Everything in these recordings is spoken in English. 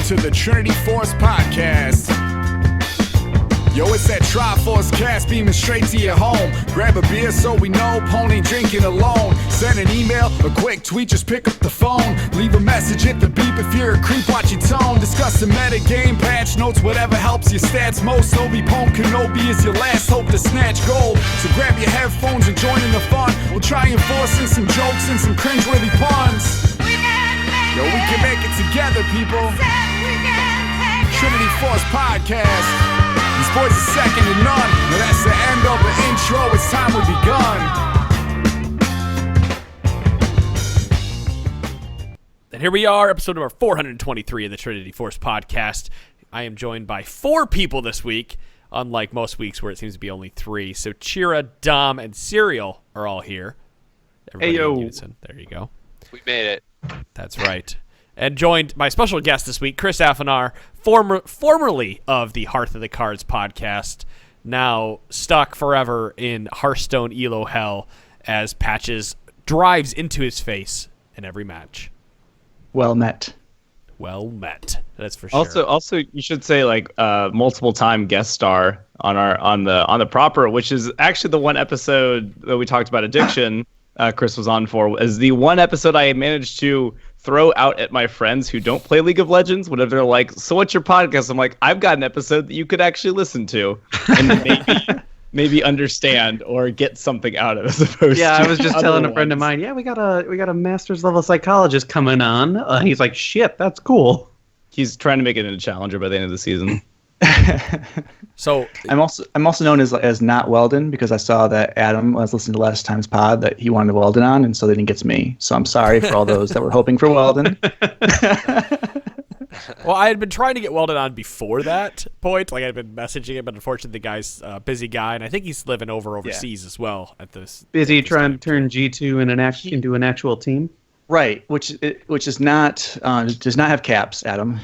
to the Trinity Force Podcast. Yo, it's that Triforce cast beaming straight to your home. Grab a beer so we know Pone ain't drinking alone. Send an email, a quick tweet, just pick up the phone. Leave a message, hit the beep if you're a creep, watch your tone. Discuss the meta game, patch notes, whatever helps your stats most. Obi-Pone Kenobi is your last hope to snatch gold. So grab your headphones and join in the fun. We'll try enforcing some jokes and some cringeworthy puns. Yo, we can make it together, people. Trinity Force Podcast. These boys are second to none. Now that's the end of the intro. It's time we begun. And here we are, episode number 423 of the Trinity Force Podcast. I am joined by 4 people this week, unlike most weeks where it seems to be only 3. So Chira, Dom, and Serial are all here. Everybody hey, yo. in unison. There you go. We made it. That's right. And joined by special guest this week, Chris Alphenaar, formerly of the Hearth of the Cards podcast, now stuck forever in Hearthstone Elo Hell as Patches drives into his face in every match. Well met. Well met. That's for sure. Also, you should say multiple time guest star on the proper, which is actually the one episode that we talked about addiction. Chris was on for is the one episode I managed to throw out at my friends who don't play League of Legends whenever they're like, so what's your podcast? I'm like, I've got an episode that you could actually listen to and maybe understand or get something out of as opposed to I was just telling a ones. friend of mine, we got a master's level psychologist coming on. He's like, shit, that's cool. He's trying to make it into Challenger by the end of the season. So I'm also known as not Weldon because I saw that Adam was listening to last time's pod that he wanted Weldon on, and so they didn't get to me. So I'm sorry for all those that were hoping for Weldon. Well, I had been trying to get Weldon on before that point. Like, I'd been messaging him, but unfortunately the guy's a busy guy, and I think he's living overseas as well at this. Busy trying to turn G2 into an actual team. Right, which is not does not have caps, Adam.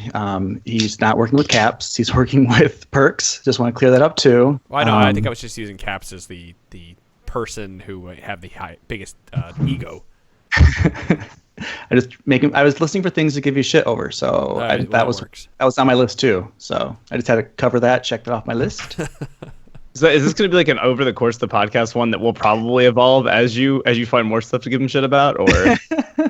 He's not working with caps. He's working with perks. Just want to clear that up too. Well, I know. I think I was just using caps as the person who have the biggest ego. I was listening for things to give you shit over, so that was on my list too. So I just had to cover that, check that off my list. So is this going to be like an over the course of the podcast one that will probably evolve as you find more stuff to give him shit about,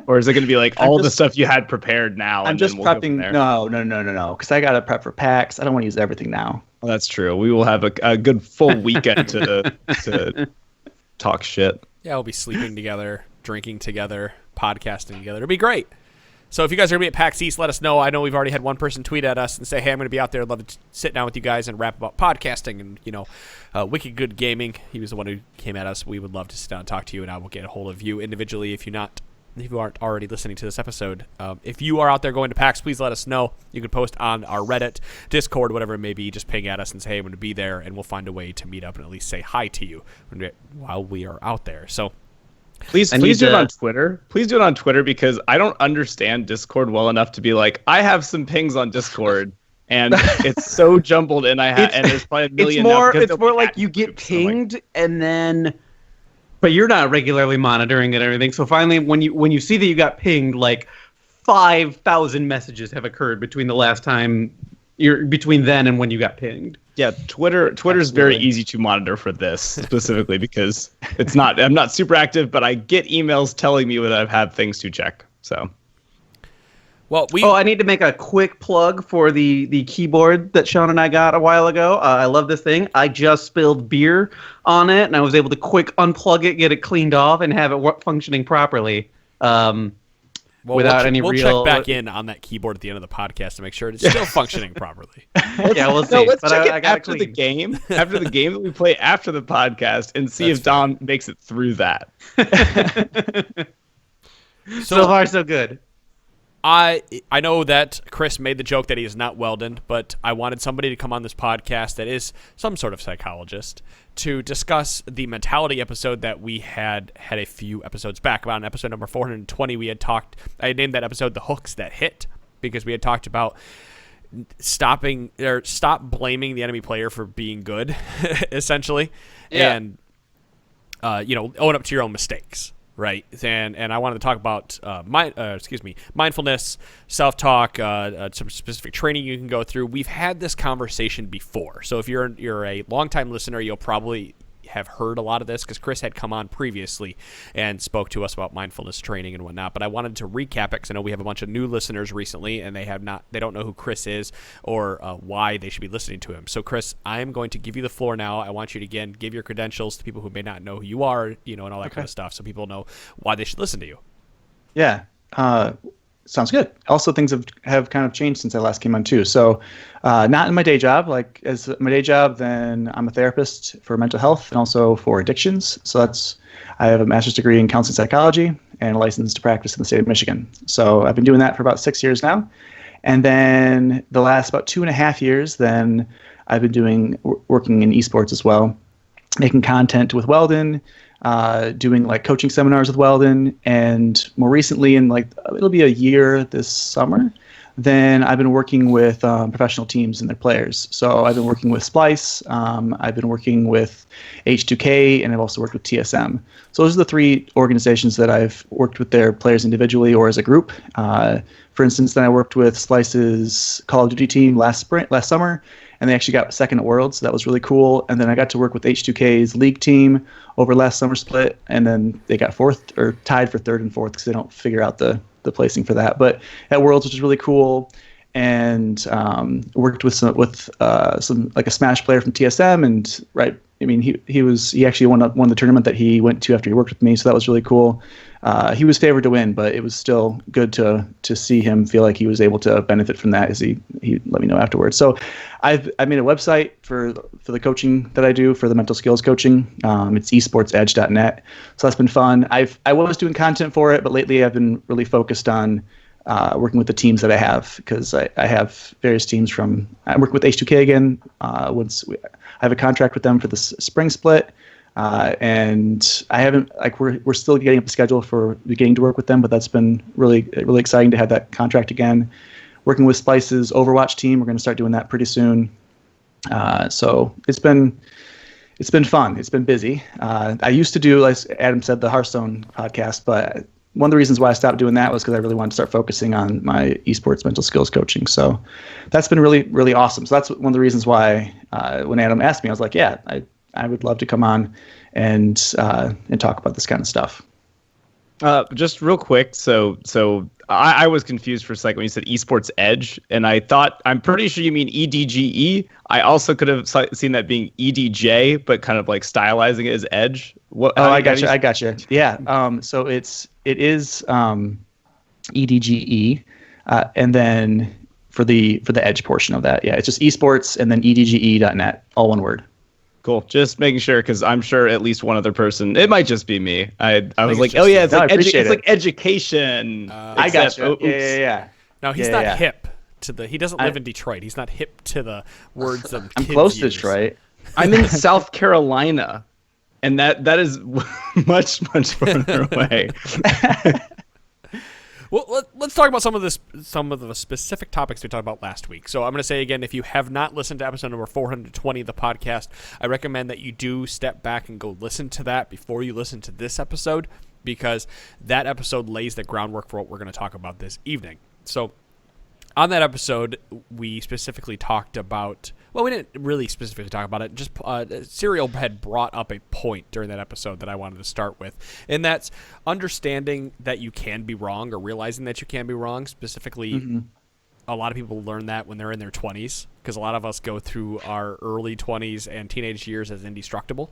or is it going to be like the stuff you had prepared now? I'm just prepping. No, because I got to prep for PAX. I don't want to use everything now. Well, that's true. We will have a good full weekend to talk shit. Yeah, we'll be sleeping together, drinking together, podcasting together. It'll be great. So if you guys are going to be at PAX East, let us know. I know we've already had one person tweet at us and say, hey, I'm going to be out there. I'd love to sit down with you guys and rap about podcasting and, Wicked Good Gaming. He was the one who came at us. We would love to sit down and talk to you, and I will get a hold of you individually if you aren't already listening to this episode. If you are out there going to PAX, please let us know. You can post on our Reddit, Discord, whatever it may be. Just ping at us and say, hey, I'm going to be there, and we'll find a way to meet up and at least say hi to you while we are out there. So Please do it on Twitter. Please do it on Twitter because I don't understand Discord well enough to be like, I have some pings on Discord and it's so jumbled and and there's probably a million. It's more like you get pinged but you're not regularly monitoring it and everything. So finally, when you see that you got pinged, like 5,000 messages have occurred between the last time between then and when you got pinged. Yeah, Twitter's very easy to monitor for this specifically because I'm not super active, but I get emails telling me that I have things to check. So, well, I need to make a quick plug for the keyboard that Sean and I got a while ago. I love this thing. I just spilled beer on it, and I was able to quick unplug it, get it cleaned off, and have it functioning properly. We'll check back in on that keyboard at the end of the podcast to make sure it's still functioning properly. We'll see. Let's check it after the game. After the game that we play after the podcast, and see if Dom makes it through that. So far, so good. I know that Chris made the joke that he is not Weldon, but I wanted somebody to come on this podcast that is some sort of psychologist to discuss the mentality episode that we had a few episodes back. About in episode number 420, I named that episode The Hooks That Hit, because we had talked about stop blaming the enemy player for being good, essentially, and own up to your own mistakes. right? And I wanted to talk about mindfulness, self-talk, some specific training you can go through. We've had this conversation before, so if you're a longtime listener, you'll probably have heard a lot of this because Chris had come on previously and spoke to us about mindfulness training and whatnot. But I wanted to recap it because I know we have a bunch of new listeners recently, and they don't know who Chris is or why they should be listening to him. So, Chris, I am going to give you the floor now. I want you to again give your credentials to people who may not know who you are, and all that kind of stuff, so people know why they should listen to you. Yeah. Sounds good. Also, things have kind of changed since I last came on too. So, not in my day job. Like as my day job, then I'm a therapist for mental health and also for addictions. So I have a master's degree in counseling psychology and a license to practice in the state of Michigan. So I've been doing that for about 6 years now. And then the last about 2.5 years, then I've been working in esports as well, making content with Weldon, doing like coaching seminars with Weldon, and more recently it'll be a year this summer, then I've been working with professional teams and their players. So I've been working with Splice, I've been working with H2K, and I've also worked with TSM. So those are the 3 organizations that I've worked with their players individually or as a group. For instance, then I worked with Splice's Call of Duty team last summer, and they actually got second at Worlds, so that was really cool. And then I got to work with H2K's league team over last summer split, and then they got fourth or tied for third and fourth because they don't figure out the placing for that. But at Worlds, which is really cool, and worked with some like a Smash player from TSM, and right. I mean, he actually won the tournament that he went to after he worked with me, so that was really cool. He was favored to win, but it was still good to see him feel like he was able to benefit from that, as he let me know afterwards. So I made a website for the coaching that I do for the mental skills coaching. It's esportsedge.net. So that's been fun. I was doing content for it, but lately I've been really focused on working with the teams that I have, because I have various teams I work with H2K again. I have a contract with them for the spring split. And I haven't, we're still getting up the schedule for beginning to work with them, but that's been really, really exciting to have that contract again. Working with Splice's Overwatch team, we're going to start doing that pretty soon. So it's been fun. It's been busy. I used to do, as Adam said, the Hearthstone podcast, but one of the reasons why I stopped doing that was because I really wanted to start focusing on my esports mental skills coaching. So that's been really, really awesome. So that's one of the reasons why when Adam asked me, I was like, yeah, I would love to come on and talk about this kind of stuff. Just real quick, so I was confused for a second when you said Esports Edge, and I'm pretty sure you mean EDGE. I also could have seen that being EDJ, but kind of like stylizing it as Edge. I got you. Yeah. So it is EDGE, and then for the Edge portion of that, yeah, it's just esports and then edge.net, all one word. Cool. Just making sure, because I'm sure at least one other person. It might just be me. I was like, oh yeah, it's like education. I got you. Yeah. No, he's not hip to the. He doesn't live in Detroit. He's not hip to the words that I'm kids close to use. Detroit. I'm in South Carolina, and that is much further away. Well, let's talk about some of the specific topics we talked about last week. So I'm going to say again, if you have not listened to episode number 420 of the podcast, I recommend that you do step back and go listen to that before you listen to this episode, because that episode lays the groundwork for what we're going to talk about this evening. So on that episode, we specifically talked about, well, we didn't really specifically talk about it. Just Serial had brought up a point during that episode that I wanted to start with, and that's understanding that you can be wrong, or realizing that you can be wrong. Specifically, a lot of people learn that when they're in their 20s, because a lot of us go through our early 20s and teenage years as indestructible.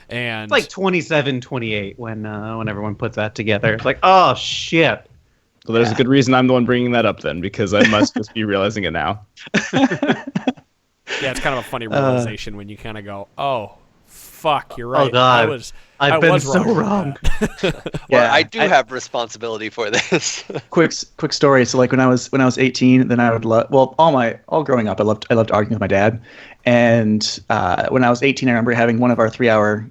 And it's like 27, 28 when everyone puts that together. It's like, oh, shit. Well, there's a good reason I'm the one bringing that up then, because I must just be realizing it now. Yeah, it's kind of a funny realization when you kind of go, "Oh, fuck, you're right." Oh God, I've been so wrong. Well, I do have responsibility for this. quick story. So, like when I was 18, then I would all growing up, I loved arguing with my dad. And when I was 18, I remember having one of our 3-hour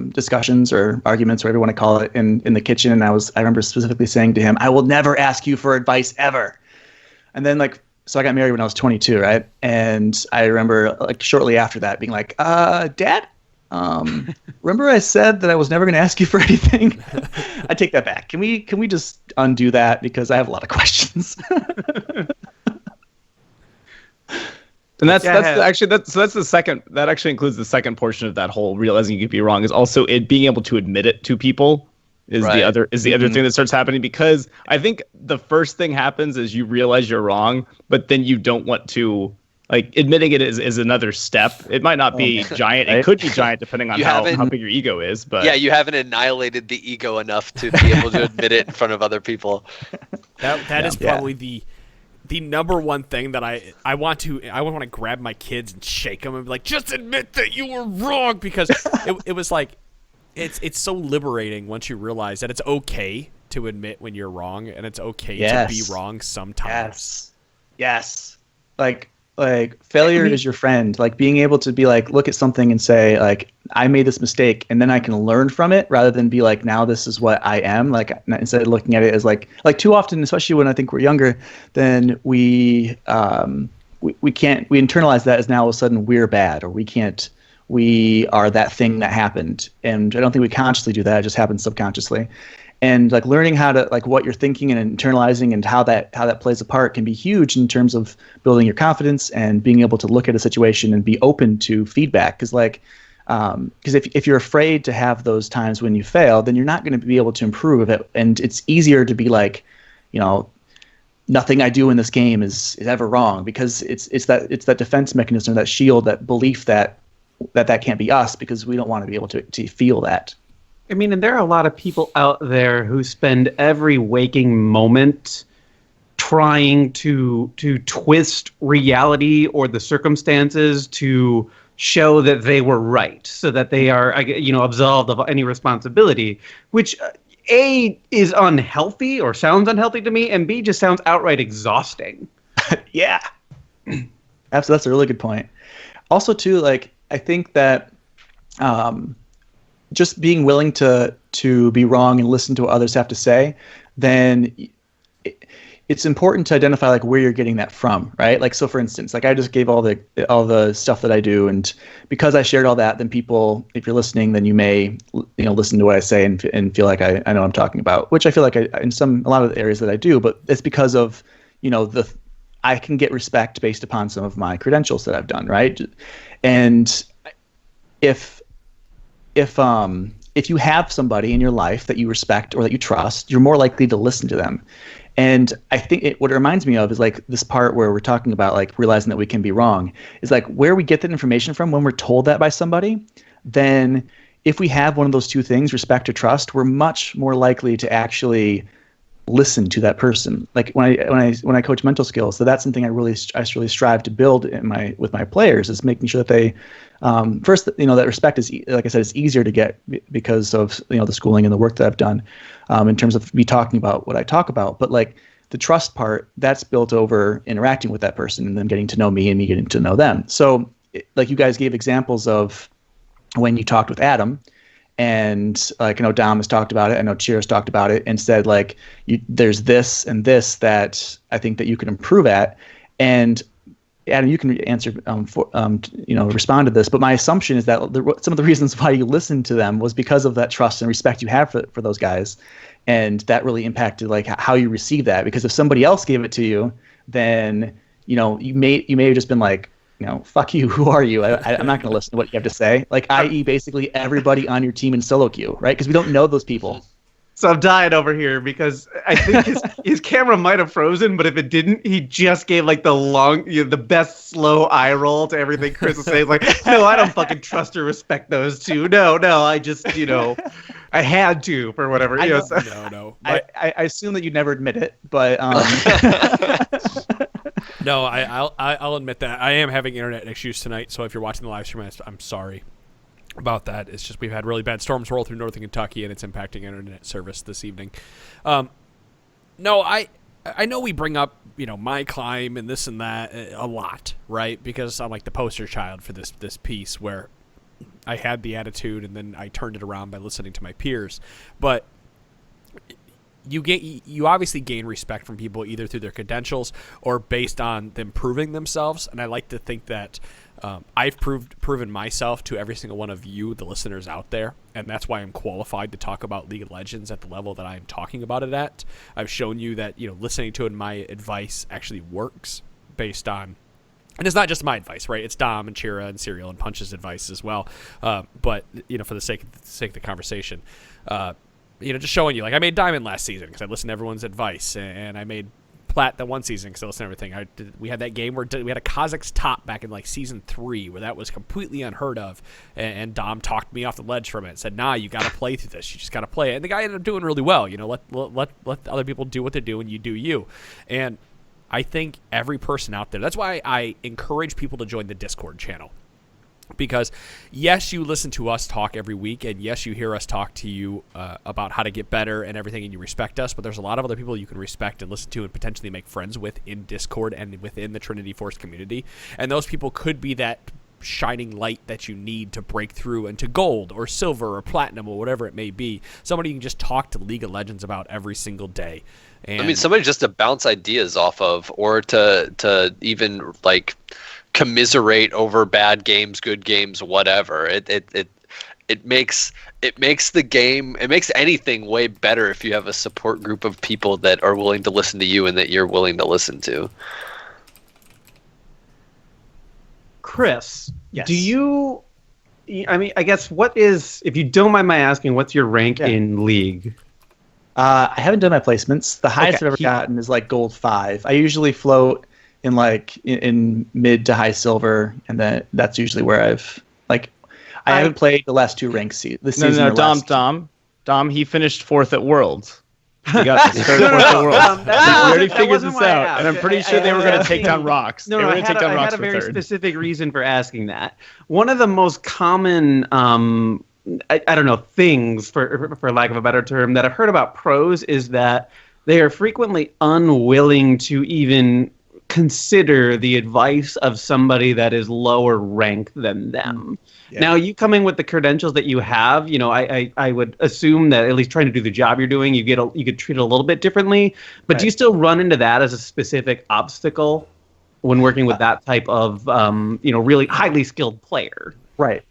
discussions or arguments, whatever you want to call it, in the kitchen. And I remember specifically saying to him, "I will never ask you for advice ever." And then so I got married when I was 22, right? And I remember shortly after that being like, Dad, remember I said that I was never going to ask you for anything? I take that back. Can we just undo that, because I have a lot of questions. And that's the second. That actually includes the second portion of that whole realizing you could be wrong, is also it being able to admit it to people is the other thing that starts happening, because I think the first thing happens is you realize you're wrong, but then you don't want to, like, admitting it is another step. It might not be giant. Right? It could be giant depending on how big your ego is. But yeah, you haven't annihilated the ego enough to be able to admit it in front of other people. That is probably the number one thing that I want to grab my kids and shake them and be like, just admit that you were wrong, because it was like it's so liberating once you realize that it's okay to admit when you're wrong, and it's okay to be wrong sometimes. Yes. Like failure is your friend. Like being able to be like, look at something and say like, I made this mistake, and then I can learn from it, rather than be like, now this is what I am. Like instead of looking at it as like too often, especially when I think we're younger, then we internalize that as now all of a sudden we're bad, or we are that thing that happened. And I don't think we consciously do that. It just happens subconsciously. And like learning how to, like, what you're thinking and internalizing and how that plays a part can be huge in terms of building your confidence and being able to look at a situation and be open to feedback. Because if you're afraid to have those times when you fail, then you're not going to be able to improve it. And it's easier to be like, nothing I do in this game is ever wrong, because it's that defense mechanism, that shield, that belief that can't be us, because we don't want to be able to feel that. I mean, and there are a lot of people out there who spend every waking moment trying to twist reality or the circumstances to show that they were right, so that they are, absolved of any responsibility, which A, is unhealthy or sounds unhealthy to me, and B, just sounds outright exhausting. Yeah. That's a really good point. Also, too, like, I think that just being willing to be wrong and listen to what others have to say, then it's important to identify like where you're getting that from, right? Like, so for instance, like I just gave all the stuff that I do, and because I shared all that, then people, if you're listening, then you may listen to what I say and feel like I know what I'm talking about, which I feel like in a lot of the areas that I do, but it's because of I can get respect based upon some of my credentials that I've done, right? And if you have somebody in your life that you respect or that you trust, you're more likely to listen to them. And I think what it reminds me of is like this part where we're talking about like realizing that we can be wrong, is like where we get that information from. When we're told that by somebody, then if we have one of those two things, respect or trust, we're much more likely to actually listen to that person. Like when I coach mental skills, so that's something I really strive to build with my players, is making sure that they first, that respect is, like I said, it's easier to get because of the schooling and the work that I've done in terms of me talking about what I talk about. But like the trust part, that's built over interacting with that person and them getting to know me and me getting to know them. So like you guys gave examples of when you talked with Adam. And like, I know Dom has talked about it. I know Cheers talked about it and said like, there's this and this that I think that you can improve at. And Adam, you can answer respond to this. But my assumption is that some of the reasons why you listened to them was because of that trust and respect you have for those guys, and that really impacted like how you receive that. Because if somebody else gave it to you, then you may have just been like, fuck you, who are you? I'm not going to listen to what you have to say. Like, i.e. basically everybody on your team in solo queue, right? Because we don't know those people. So I'm dying over here because I think his camera might have frozen, but if it didn't, he just gave like the best slow eye roll to everything Chris was saying. Like, no, I don't fucking trust or respect those two. No, I just, I had to for whatever. No. I assume that you never admit it, but no, I'll admit that I am having internet issues tonight. So if you're watching the live stream, I'm sorry about that. It's just we've had really bad storms roll through northern Kentucky, and it's impacting internet service this evening. No, I know we bring up my climb and this and that a lot, right? Because I'm like the poster child for this piece where I had the attitude and then I turned it around by listening to my peers. But you obviously gain respect from people either through their credentials or based on them proving themselves. And I like to think that I've proven myself to every single one of you, the listeners out there, and that's why I'm qualified to talk about League of Legends at the level that I'm talking about it at. I've shown you that listening to my advice actually works based on, and it's not just my advice, right? It's Dom and Chira and Serial and Punch's advice as well. But for the sake of the conversation, just showing you, like I made Diamond last season because I listened to everyone's advice, and I made Plat that one season because I listened to everything. We had that game where we had a Kazakh's top back in like season 3 where that was completely unheard of, and Dom talked me off the ledge from it and said, "Nah, you got to play through this. You just got to play it." And the guy ended up doing really well. Let other people do what they do, and you do you. And I think every person out there. That's why I encourage people to join the Discord channel. Because yes, you listen to us talk every week, and yes, you hear us talk to you about how to get better and everything, and you respect us, but there's a lot of other people you can respect and listen to and potentially make friends with in Discord and within the Trinity Force community. And those people could be that shining light that you need to break through into gold or silver or platinum or whatever it may be. Somebody you can just talk to League of Legends about every single day. And somebody just to bounce ideas off of, or to even like commiserate over bad games, good games, whatever. It makes the game, it makes anything way better if you have a support group of people that are willing to listen to you and that you're willing to listen to. Chris, Yes. do you? I guess what is, if you don't mind my asking, what's your rank in League? I haven't done my placements. The highest Okay. I've ever gotten is like gold 5. I usually float in like in mid to high silver, and then that's usually where I haven't played the last 2 ranks this season. No, Dom, he finished 4th at Worlds. He got his third 4th at Worlds. We already that figured wasn't this why I out, asked. and I'm pretty sure they were going to take down Rocks. No, they were I going to take down had Rocks a for very third. specific reason for asking that. One of the most common, I don't know, things, for lack of a better term, that I've heard about pros is that they are frequently unwilling to even consider the advice of somebody that is lower ranked than them. Yeah. Now, you coming with the credentials that you have, I would assume that at least trying to do the job you're doing, you could treat it a little bit differently. But do you still run into that as a specific obstacle when working with that type of, really highly skilled player? Right.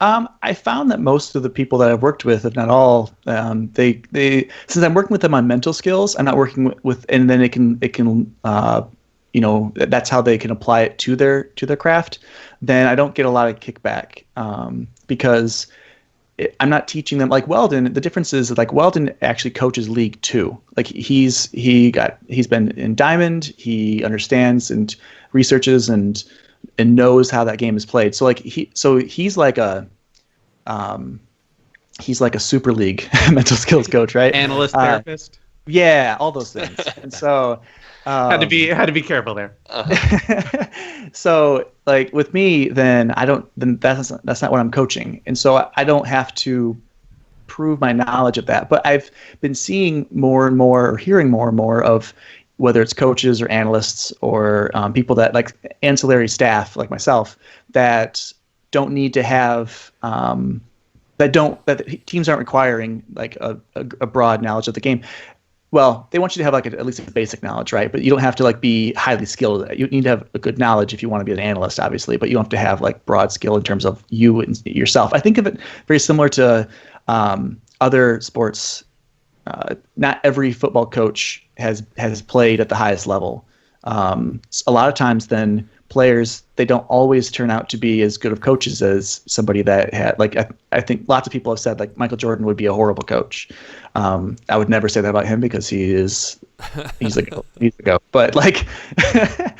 I found that most of the people that I've worked with, if not all, they since I'm working with them on mental skills, I'm not working with, and then it can that's how they can apply it to their craft. Then I don't get a lot of kickback because I'm not teaching them like Weldon. The difference is that, like, Weldon actually coaches League 2. Like he's been in Diamond. He understands and researches and knows how that game is played. So he's like a Super League mental skills coach, right? Analyst, therapist. Yeah, all those things. And so Had to be careful there. so like with me, then that's not what I'm coaching. And so I don't have to prove my knowledge of that. But I've been seeing more and more, or hearing more and more of, whether it's coaches or analysts or people that, like ancillary staff like myself, that don't need to have that teams aren't requiring like a broad knowledge of the game. Well, they want you to have like at least a basic knowledge, right? But you don't have to like be highly skilled. You need to have a good knowledge if you want to be an analyst, obviously. But you don't have to have like broad skill in terms of you and yourself. I think of it very similar to other sports. Not every football coach has played at the highest level. A lot of times, then players, they don't always turn out to be as good of coaches as somebody that had, like, I think lots of people have said like Michael Jordan would be a horrible coach. I would never say that about him because he's a goat. But like, but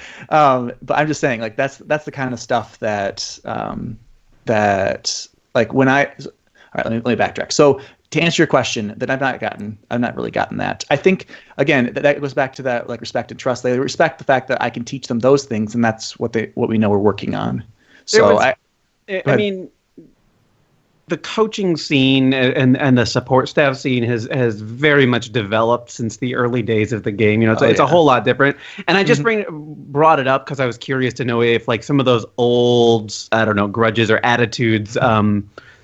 I'm just saying, like, that's the kind of stuff that like when all right, let me backtrack. So to answer your question, that I've not really gotten that. I think, again, that goes back to that, like, respect and trust. They respect the fact that I can teach them those things, and that's what we know we're working on. So I mean, the coaching scene and the support staff scene has very much developed since the early days of the game. It's a whole lot different. And I just brought it up because I was curious to know if, like, some of those old, I don't know, grudges or attitudes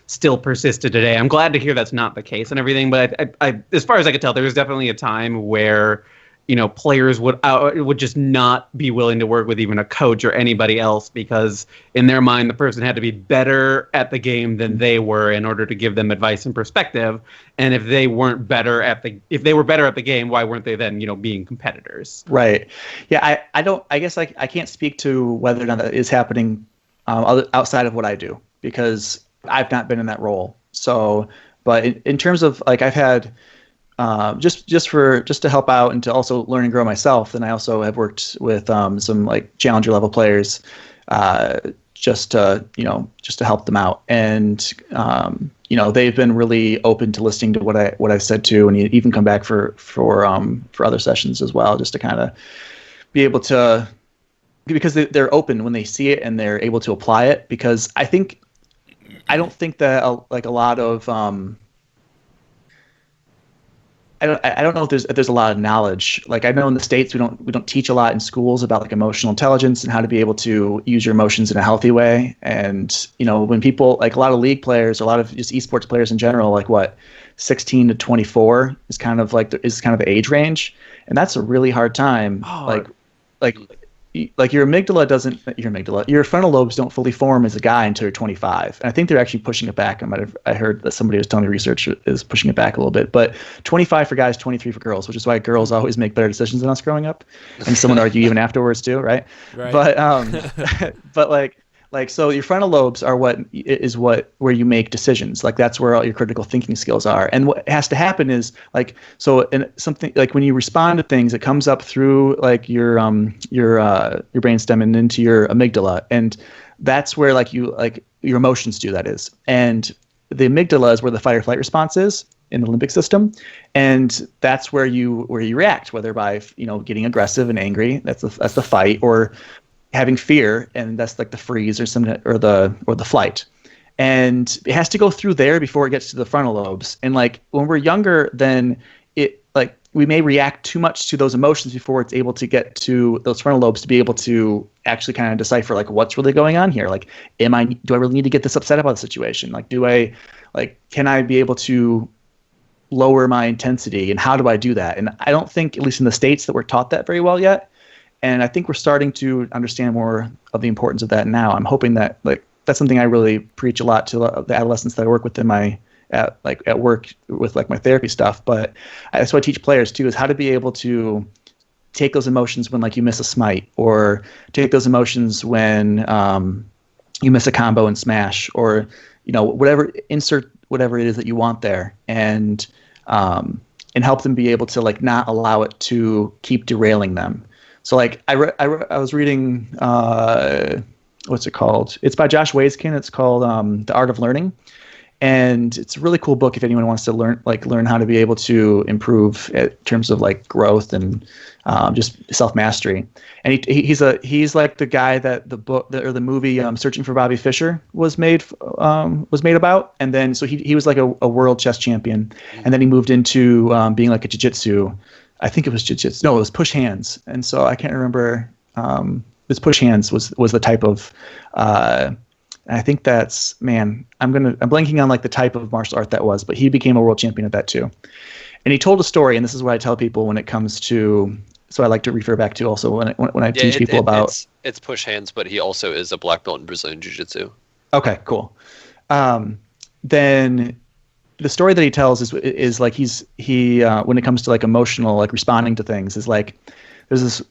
still persisted today. I'm glad to hear that's not the case and everything, but I as far as I could tell, there was definitely a time where, players would just not be willing to work with even a coach or anybody else because in their mind the person had to be better at the game than they were in order to give them advice and perspective. And if they were better at the game, why weren't they then being competitors? Right. Yeah. I guess I can't speak to whether or not that is happening outside of what I do because I've not been in that role. So, but in terms of like I've had. Just to help out and to also learn and grow myself. And I also have worked with some like challenger level players, just to help them out. And they've been really open to listening to what I've said too, and even come back for other sessions as well, just to kind of be able to, because they're open when they see it and they're able to apply it. Because I don't think that a lot of I don't know if there's a lot of knowledge. Like I know in the States we don't teach a lot in schools about like emotional intelligence and how to be able to use your emotions in a healthy way. And when people like a lot of league players, a lot of just esports players in general, like 16 to 24 is kind of the age range, and that's a really hard time. Like your frontal lobes don't fully form as a guy until you're 25. And I think they're actually pushing it back. I heard that somebody was telling me research is pushing it back a little bit, but 25 for guys, 23 for girls, which is why girls always make better decisions than us growing up. And some would argue even afterwards too, right? Right. But, but so your frontal lobes are where you make decisions. Like that's where all your critical thinking skills are. And what has to happen is something like when you respond to things, it comes up through like your brainstem and into your amygdala, and that's where your emotions do. That is, and the amygdala is where the fight or flight response is in the limbic system, and that's where you react, whether by getting aggressive and angry, that's the fight, or having fear, and that's like the freeze or the flight. And it has to go through there before it gets to the frontal lobes. And like when we're younger, then we may react too much to those emotions before it's able to get to those frontal lobes to be able to actually kind of decipher like what's really going on here. Like, do I really need to get this upset about the situation? Like, can I be able to lower my intensity, and how do I do that? And I don't think, at least in the States, that we're taught that very well yet. And I think we're starting to understand more of the importance of that now. I'm hoping that that's something I really preach a lot to the adolescents that I work with at work with like my therapy stuff. But that's what I teach players too, is how to be able to take those emotions when like you miss a smite, or take those emotions when you miss a combo in Smash, or insert whatever it is that you want there, and help them be able to like not allow it to keep derailing them. So like I was reading what's it called? It's by Josh Waitzkin. It's called The Art of Learning, and it's a really cool book if anyone wants to learn how to be able to improve in terms of like growth and just self mastery. And he's like the guy that the movie Searching for Bobby Fischer was made about. And then so he was like a world chess champion, and then he moved into being like a jiu-jitsu. I think it was jiu-jitsu. No, it was push hands. And so I can't remember. This push hands was the type of. I think that's I'm blanking on like the type of martial art that was, but he became a world champion at that too. And he told a story, and this is what I tell people when it comes to. So I like to refer back to also when I teach people about. It's push hands, but he also is a black belt in Brazilian Jiu-Jitsu. Okay, cool. Then. The story that he tells is like he when it comes to like emotional, like responding to things, is like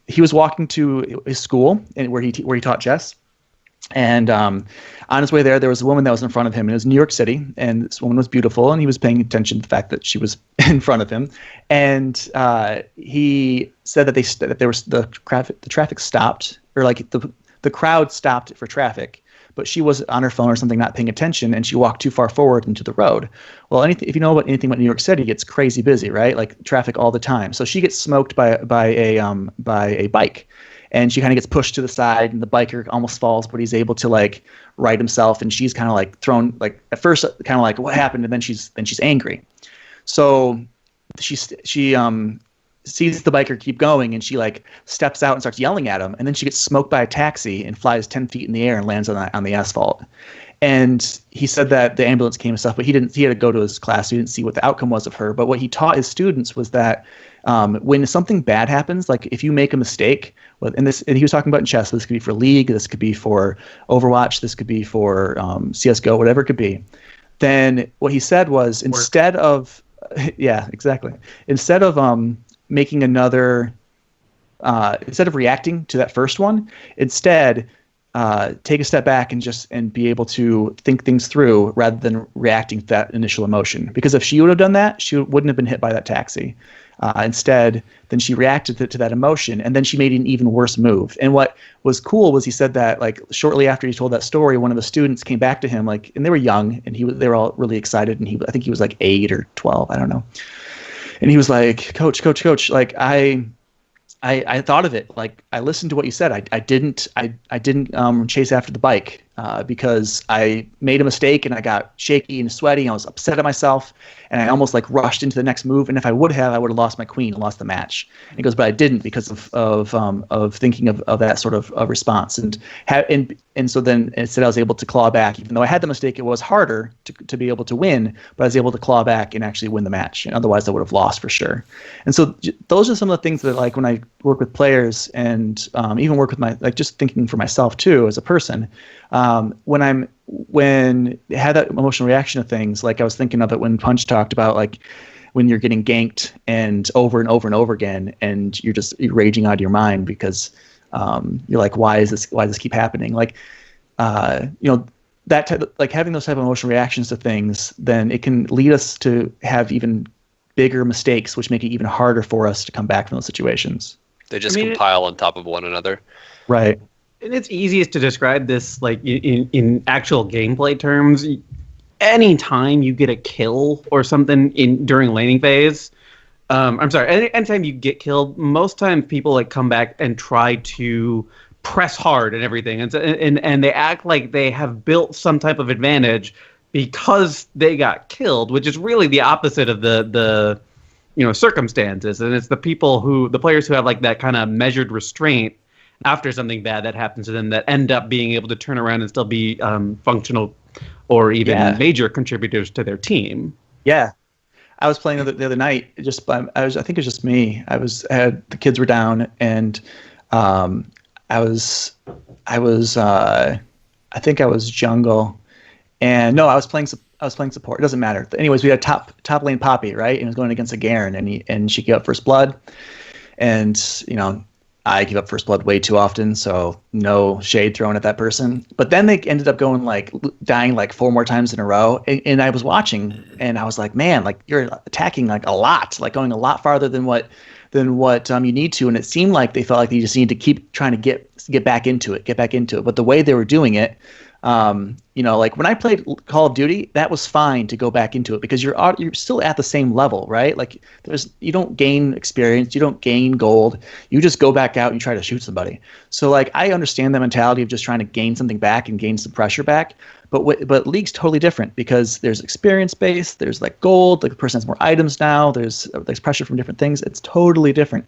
he was walking to his school and where he taught chess, and on his way there was a woman that was in front of him, and it was New York City, and this woman was beautiful, and he was paying attention to the fact that she was in front of him, and he said that there was the traffic stopped, or like the crowd stopped for traffic. But she was on her phone or something, not paying attention, and she walked too far forward into the road. Well, if you know anything about New York City, it's crazy busy, right? Like traffic all the time. So she gets smoked by a bike, and she kind of gets pushed to the side, and the biker almost falls, but he's able to like right himself, and she's kind of like thrown, like at first kind of like what happened, and then she's angry. So she sees the biker keep going, and she like steps out and starts yelling at him, and then she gets smoked by a taxi and flies 10 feet in the air and lands on the asphalt. And he said that the ambulance came and stuff, but he had to go to his class. So he didn't see what the outcome was of her. But what he taught his students was that when something bad happens, like if you make a mistake, and he was talking about in chess, this could be for League, this could be for Overwatch, this could be for CSGO, whatever it could be. Then what he said was instead of making another, instead of reacting to that first one, instead take a step back and be able to think things through rather than reacting to that initial emotion. Because if she would have done that, she wouldn't have been hit by that taxi. Instead, then she reacted to that emotion, and then she made an even worse move. And what was cool was he said that like shortly after he told that story, one of the students came back to him, like, and they were young, and they were all really excited, and I think he was like 8 or 12, I don't know. And he was like, Coach, like I thought of it. Like I listened to what you said. I didn't chase after the bike because I made a mistake and I got shaky and sweaty. And I was upset at myself and I almost like rushed into the next move. And if I would have lost my queen and lost the match. And he goes, but I didn't because of thinking of that sort of response. And so then instead I was able to claw back. Even though I had the mistake, it was harder to be able to win, but I was able to claw back and actually win the match. And otherwise I would have lost for sure. And so those are some of the things that like when I work with players and even work with just thinking for myself too as a person, when I had that emotional reaction to things, like I was thinking of it when Punch talked about like when you're getting ganked and over and over again, and you're raging out of your mind because you're like, why does this keep happening? Like, that type of, like having those type of emotional reactions to things, then it can lead us to have even bigger mistakes, which make it even harder for us to come back from those situations. They just compile on top of one another. Right. And it's easiest to describe this like in actual gameplay terms. Anytime you get a kill or something during laning phase, anytime you get killed, most times people like come back and try to press hard and everything, and they act like they have built some type of advantage because they got killed, which is really the opposite of the circumstances. And it's the players who have like that kind of measured restraint after something bad that happens to them that end up being able to turn around and still be functional or even major contributors to their team. Yeah. I was playing the other night. I think it was just me. The kids were down, and I think I was jungle, and no, I was playing support. It doesn't matter. Anyways, we had top lane Poppy, right? And it was going against a Garen, and she gave up first blood, and I give up first blood way too often, so no shade thrown at that person. But then they ended up going dying 4 more times in a row, and I was watching, and I was like, man, like you're attacking like a lot, like going a lot farther than what you need to, and it seemed like they felt like they just need to keep trying to get back into it. But the way they were doing it, like when I played Call of Duty, that was fine to go back into it because you're still at the same level, right? Like you don't gain experience, you don't gain gold, you just go back out and you try to shoot somebody. So like I understand the mentality of just trying to gain something back and gain some pressure back, but League's totally different because there's experience base, there's like gold, like the person has more items now, there's pressure from different things. It's totally different,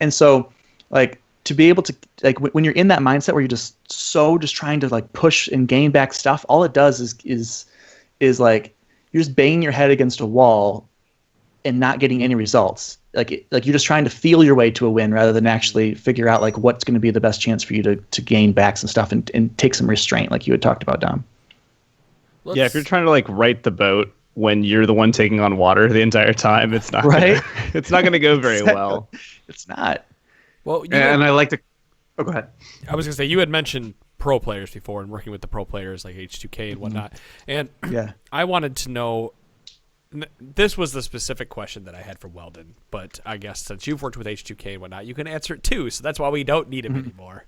and so like. To be able to like when you're in that mindset where you're just trying to like push and gain back stuff, all it does is like you're just banging your head against a wall and not getting any results. Like you're just trying to feel your way to a win rather than actually figure out like what's going to be the best chance for you to gain back some stuff and take some restraint, like you had talked about, Dom. Yeah, if you're trying to like right the boat when you're the one taking on water the entire time, it's not it's not going to go very well. It's not. Well, I like to. Oh, go ahead. I was gonna say you had mentioned pro players before and working with the pro players like H2K and whatnot, and I wanted to know. This was the specific question that I had for Weldon, but I guess since you've worked with H2K and whatnot, you can answer it too. So that's why we don't need him anymore.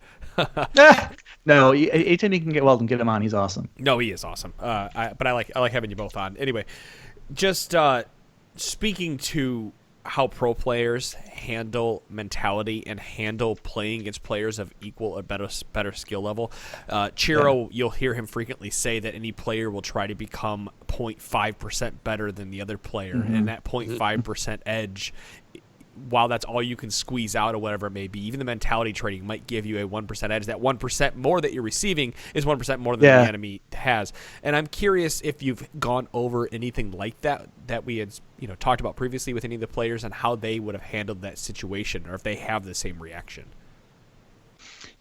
No, anytime you can get Weldon, get him on. He's awesome. No, he is awesome. But I like having you both on. Anyway, just speaking to how pro players handle mentality and handle playing against players of equal or better skill level. Chiro, you'll hear him frequently say that any player will try to become 0.5% better than the other player, and that 0.5% edge while that's all you can squeeze out or whatever it may be, even the mentality training might give you a 1% edge. That 1% more that you're receiving is 1% more than the enemy has. And I'm curious if you've gone over anything like that we had talked about previously with any of the players and how they would have handled that situation, or if they have the same reaction.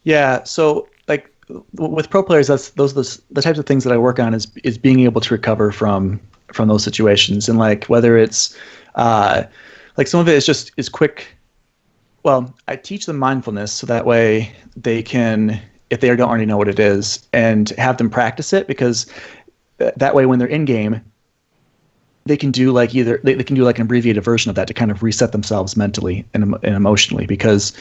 Yeah, so like with pro players, those are the types of things that I work on is being able to recover from those situations, and like whether it's like some of it is quick. Well, I teach them mindfulness so that way they can, if they don't already know what it is, and have them practice it, because that way when they're in game, they can do like they can do like an abbreviated version of that to kind of reset themselves mentally and emotionally, because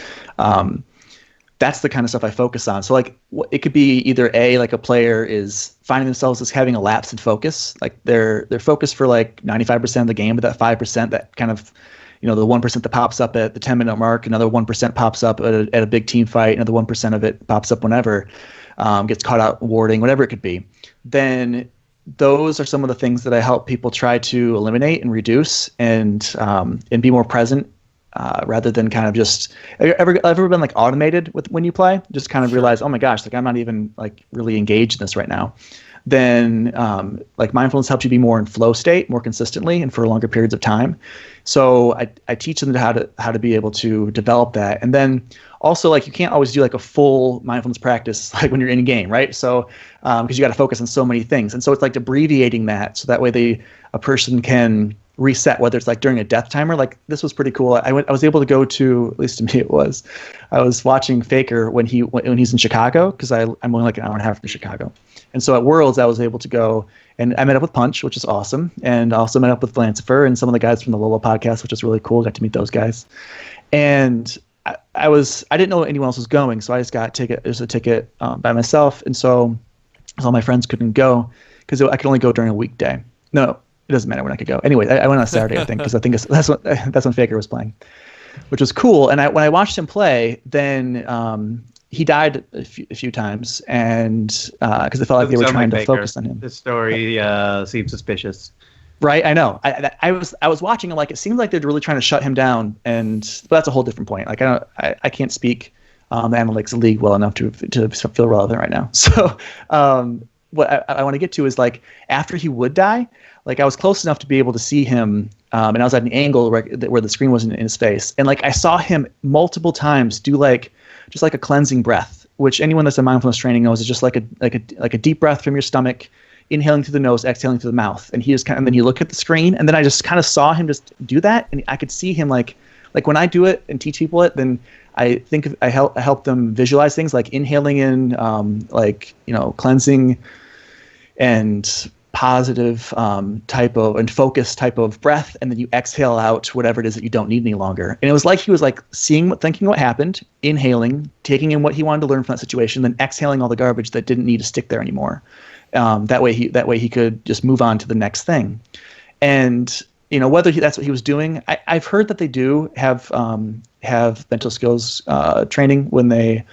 that's the kind of stuff I focus on. So like it could be either like a player is finding themselves as having a lapse in focus, like they're focused for like 95% of the game, but that 5% that kind of, the 1% that pops up at the 10-minute mark, another 1% pops up at a big team fight, another 1% of it pops up whenever, gets caught out warding, whatever it could be. Then those are some of the things that I help people try to eliminate and reduce, and be more present. Rather than kind of just ever been like automated with when you play, just kind of realize, oh my gosh, like I'm not even like really engaged in this right now. Then like mindfulness helps you be more in flow state more consistently and for longer periods of time. So I teach them how to be able to develop that. And then also like you can't always do like a full mindfulness practice like when you're in game, right? So because you got to focus on so many things, and so it's like abbreviating that so that way a person can reset, whether it's like during a death timer. Like this was pretty cool. I was able to go to, at least to me it was, I was watching Faker when he's in Chicago, because I'm only like an hour and a half from Chicago. And so at Worlds I was able to go, and I met up with Punch, which is awesome, and also met up with Lancifer and some of the guys from the Lolo podcast, which is really cool. Got to meet those guys. And I didn't know anyone else was going, so I just got a ticket by myself, and so all my friends couldn't go because I could only go during a weekday. No, it doesn't matter when I could go. Anyway, I went on Saturday, I think, because I think that's when Faker was playing, which was cool. And when I watched him play, then he died a few times, and because it felt like they were trying to focus on him. This story seems suspicious. Right, I know. I was watching, and like it seemed like they're really trying to shut him down, but that's a whole different point. Like I can't speak the analytics of the league well enough to feel relevant right now. So what I want to get to is like after he would die, like I was close enough to be able to see him, and I was at an angle where the screen wasn't in his face, and like I saw him multiple times do just like a cleansing breath, which anyone that's in mindfulness training knows is just like a deep breath from your stomach, inhaling through the nose, exhaling through the mouth, and and then you look at the screen, and then I just kind of saw him just do that, and I could see him like when I do it and teach people it, then I think I help them visualize things like inhaling in, cleansing and positive type of and focused type of breath, and then you exhale out whatever it is that you don't need any longer. And it was like he was like thinking what happened, inhaling, taking in what he wanted to learn from that situation, then exhaling all the garbage that didn't need to stick there anymore. That way he could just move on to the next thing. And whether that's what he was doing, I've heard that they do have mental skills training when they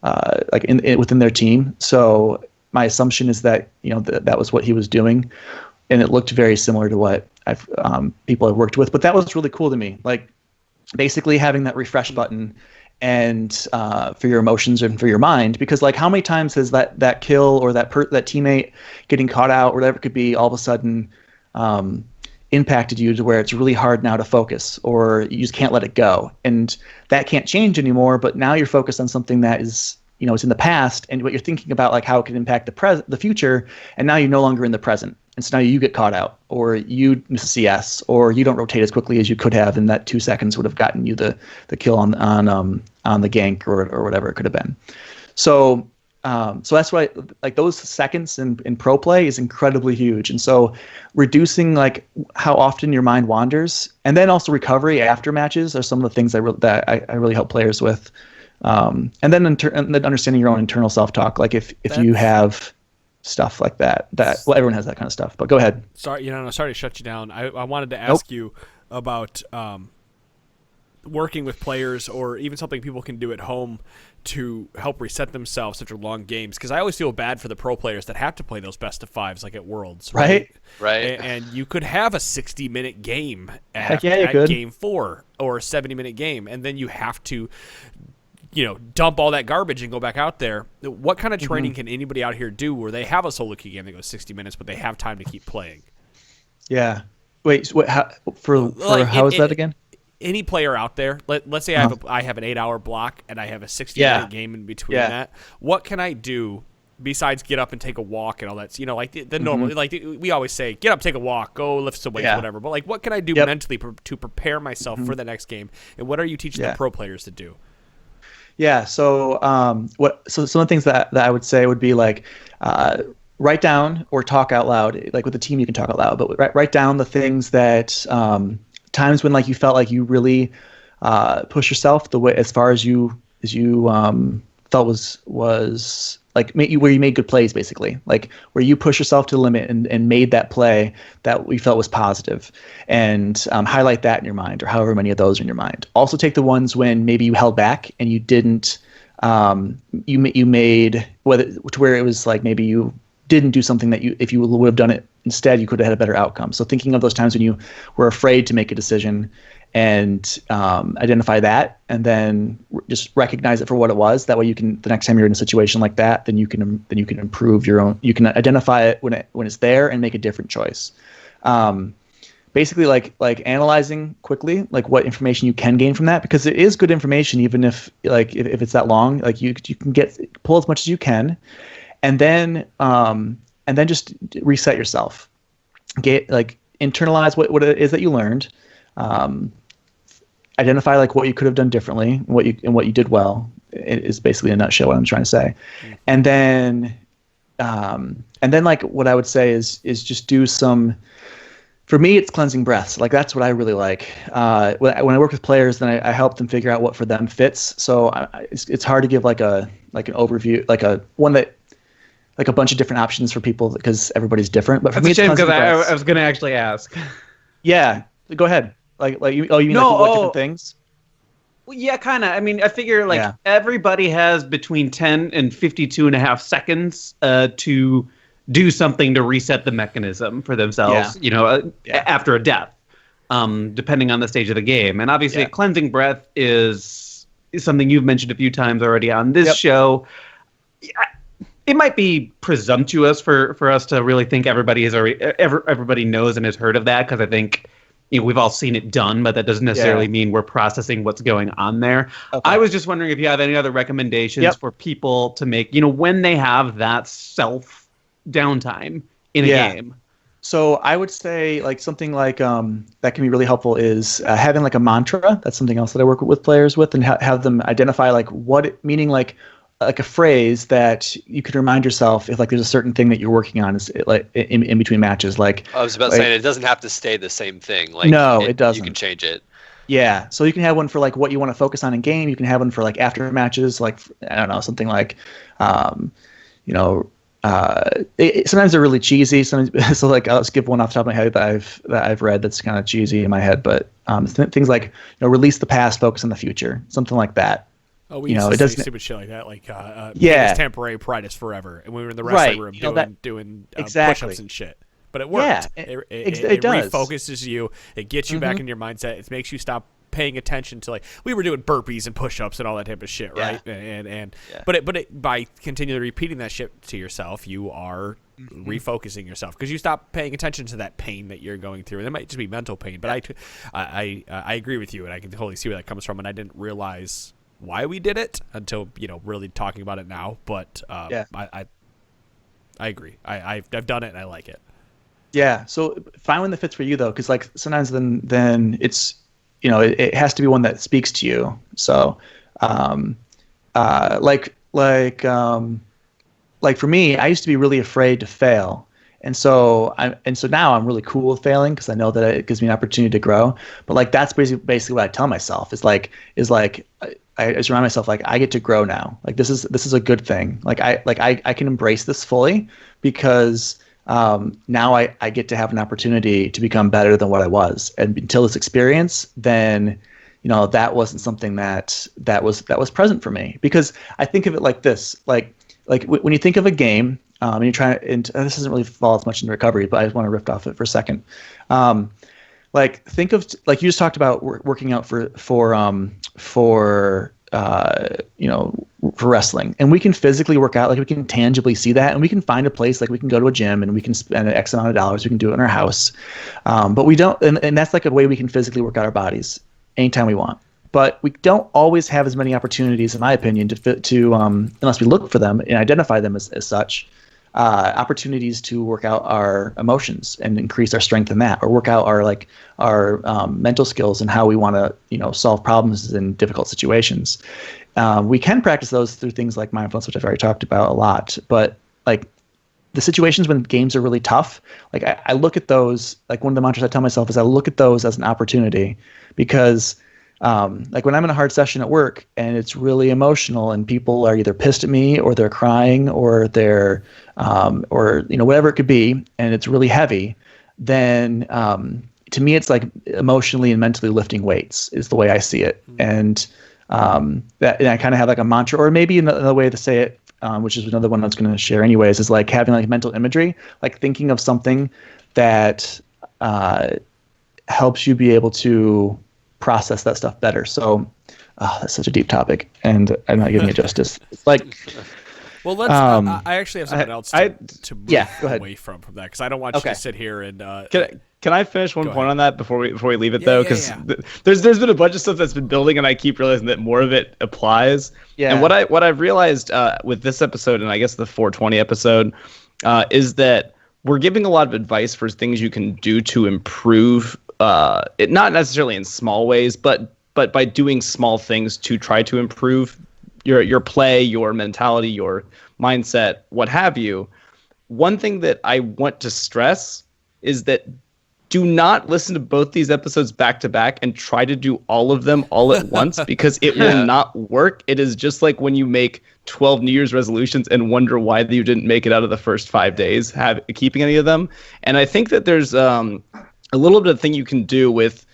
within their team. So my assumption is that that was what he was doing, and it looked very similar to what people I've worked with. But that was really cool to me, like basically having that refresh button and for your emotions and for your mind, because like how many times has that kill or that teammate getting caught out or whatever it could be all of a sudden impacted you to where it's really hard now to focus, or you just can't let it go, and that can't change anymore. But now you're focused on something that is it's in the past, and what you're thinking about, like how it can impact the future, and now you're no longer in the present, and so now you get caught out, or you miss a CS, or you don't rotate as quickly as you could have, and that 2 seconds would have gotten you the kill on the gank or whatever it could have been. So that's why like those seconds in pro play is incredibly huge, and so reducing like how often your mind wanders, and then also recovery after matches are some of the things that I really help players with. And then understanding your own internal self-talk, like if you have stuff like that well, everyone has that kind of stuff, but go ahead. Sorry to shut you down. I wanted to ask you about working with players, or even something people can do at home to help reset themselves after long games, because I always feel bad for the pro players that have to play those best of fives like at Worlds, Right. And you could have a 60-minute game Heck at yeah, you could. game 4 or a 70-minute game, and then you have to dump all that garbage and go back out there. What kind of training can anybody out here do where they have a solo queue game that goes 60 minutes, but they have time to keep playing? Yeah. Wait. So how is that again? Any player out there, let's say I have an 8-hour block and I have a 60-minute game in between that. What can I do besides get up and take a walk and all that? Like the normal, like we always say, get up, take a walk, go lift some weights, whatever. But like, what can I do mentally to prepare myself for the next game? And what are you teaching the pro players to do? Yeah. So so some of the things that I would say would be like, write down or talk out loud. Like with the team, you can talk out loud, but write down the things that times when like you felt like you really push yourself the way as far as you felt was like where you made good plays, basically, like where you push yourself to the limit and made that play that we felt was positive, and highlight that in your mind, or however many of those are in your mind. Also take the ones when maybe you held back and you didn't you made where it was like maybe you didn't do something that if you would have done it instead, you could have had a better outcome. So thinking of those times when you were afraid to make a decision, and identify that, and then just recognize it for what it was. That way, you can, the next time you're in a situation like that, then you can improve your own. You can identify it when it's there and make a different choice. Basically, like analyzing quickly, like what information you can gain from that, because it is good information, even if it's that long. Like you can pull as much as you can, and then just reset yourself. Internalize what it is that you learned. Identify like what you could have done differently, what you did well. It is basically in a nutshell what I'm trying to say. And then like what I would say is just do some. For me, it's cleansing breaths. Like that's what I really like. When I work with players, then I help them figure out what for them fits. So it's hard to give like an overview, like a bunch of different options for people because everybody's different. But for me, it's cleansing breaths. I was going to actually ask. Yeah, go ahead. You mean different things? Well, yeah, kind of. I mean, I figure everybody has between 10 and 52 and a half seconds to do something to reset the mechanism for themselves, after a death, depending on the stage of the game. And obviously, cleansing breath is something you've mentioned a few times already on this show. It might be presumptuous for us to really think everybody knows and has heard of that, because I think we've all seen it done, but that doesn't necessarily mean we're processing what's going on there. Okay. I was just wondering if you have any other recommendations for people to make, when they have that self downtime in a game. So I would say like something like that can be really helpful is having like a mantra. That's something else that I work with players with, and have them identify like meaning like a phrase that you could remind yourself if like there's a certain thing that you're working on is like in between matches. Like I was about to say, it doesn't have to stay the same thing. Like no, it doesn't. You can change it. Yeah, so you can have one for like what you want to focus on in game. You can have one for like after matches, like I don't know, something like, sometimes they're really cheesy. Sometimes, so like I'll just give one off the top of my head that I've read that's kind of cheesy in my head, but things like release the past, focus on the future, something like that. Oh, we used to say stupid shit like that, like pain is temporary, pride is forever, and we were in the wrestling room doing push-ups and shit. But it worked. Yeah, it does. Refocuses you. It gets you back in your mindset. It makes you stop paying attention to, like, we were doing burpees and push-ups and all that type of shit, right? But by continually repeating that shit to yourself, you are refocusing yourself, because you stop paying attention to that pain that you're going through. And it might just be mental pain, but I agree with you, and I can totally see where that comes from, and I didn't realize why we did it until really talking about it now. But I agree. I've done it and I like it. Yeah. So find one that fits for you though, because like sometimes then it's it has to be one that speaks to you. So like for me, I used to be really afraid to fail. And so now I'm really cool with failing, because I know that it gives me an opportunity to grow. But like that's basically what I tell myself is I just remind myself, like, I get to grow now. Like this is a good thing. I can embrace this fully, because now I get to have an opportunity to become better than what I was. And until this experience, then that wasn't something that was present for me. Because I think of it like this, like when you think of a game, and you're trying to, and this doesn't really fall as much into recovery, but I just want to riff off it for a second. Like think of, like you just talked about working out for wrestling, and we can physically work out, like we can tangibly see that, and we can find a place, like we can go to a gym and we can spend an X amount of dollars, we can do it in our house, but we don't, and that's like a way we can physically work out our bodies anytime we want. But we don't always have as many opportunities, in my opinion, to unless we look for them and identify them as such, opportunities to work out our emotions and increase our strength in that, or work out our mental skills and how we want to solve problems in difficult situations. We can practice those through things like mindfulness, which I've already talked about a lot. But like the situations when games are really tough, like I look at those, like one of the mantras I tell myself is I look at those as an opportunity, because like when I'm in a hard session at work and it's really emotional and people are either pissed at me or they're crying or they're or whatever it could be, and it's really heavy, then to me it's like emotionally and mentally lifting weights is the way I see it. And that, and I kind of have like a mantra, or maybe another way to say it, which is another one I was going to share anyways, is like having like mental imagery, like thinking of something that helps you be able to process that stuff better. So that's such a deep topic, and I'm not giving it justice. It's like, well, let's. I actually have something else to move go ahead. away from that, because I don't want you to sit here and. Can I finish one point on that before we leave it, though? Because there's been a bunch of stuff that's been building, and I keep realizing that more of it applies. Yeah. And what I've realized with this episode, and I guess the 420 episode, is that we're giving a lot of advice for things you can do to improve. It not necessarily in small ways, but by doing small things to try to improve your play, your mentality, your mindset, what have you. One thing that I want to stress is that do not listen to both these episodes back to back and try to do all of them all at once, because it will not work. It is just like when you make 12 New Year's resolutions and wonder why you didn't make it out of the first 5 days, keeping any of them. And I think that there's a little bit of thing you can do with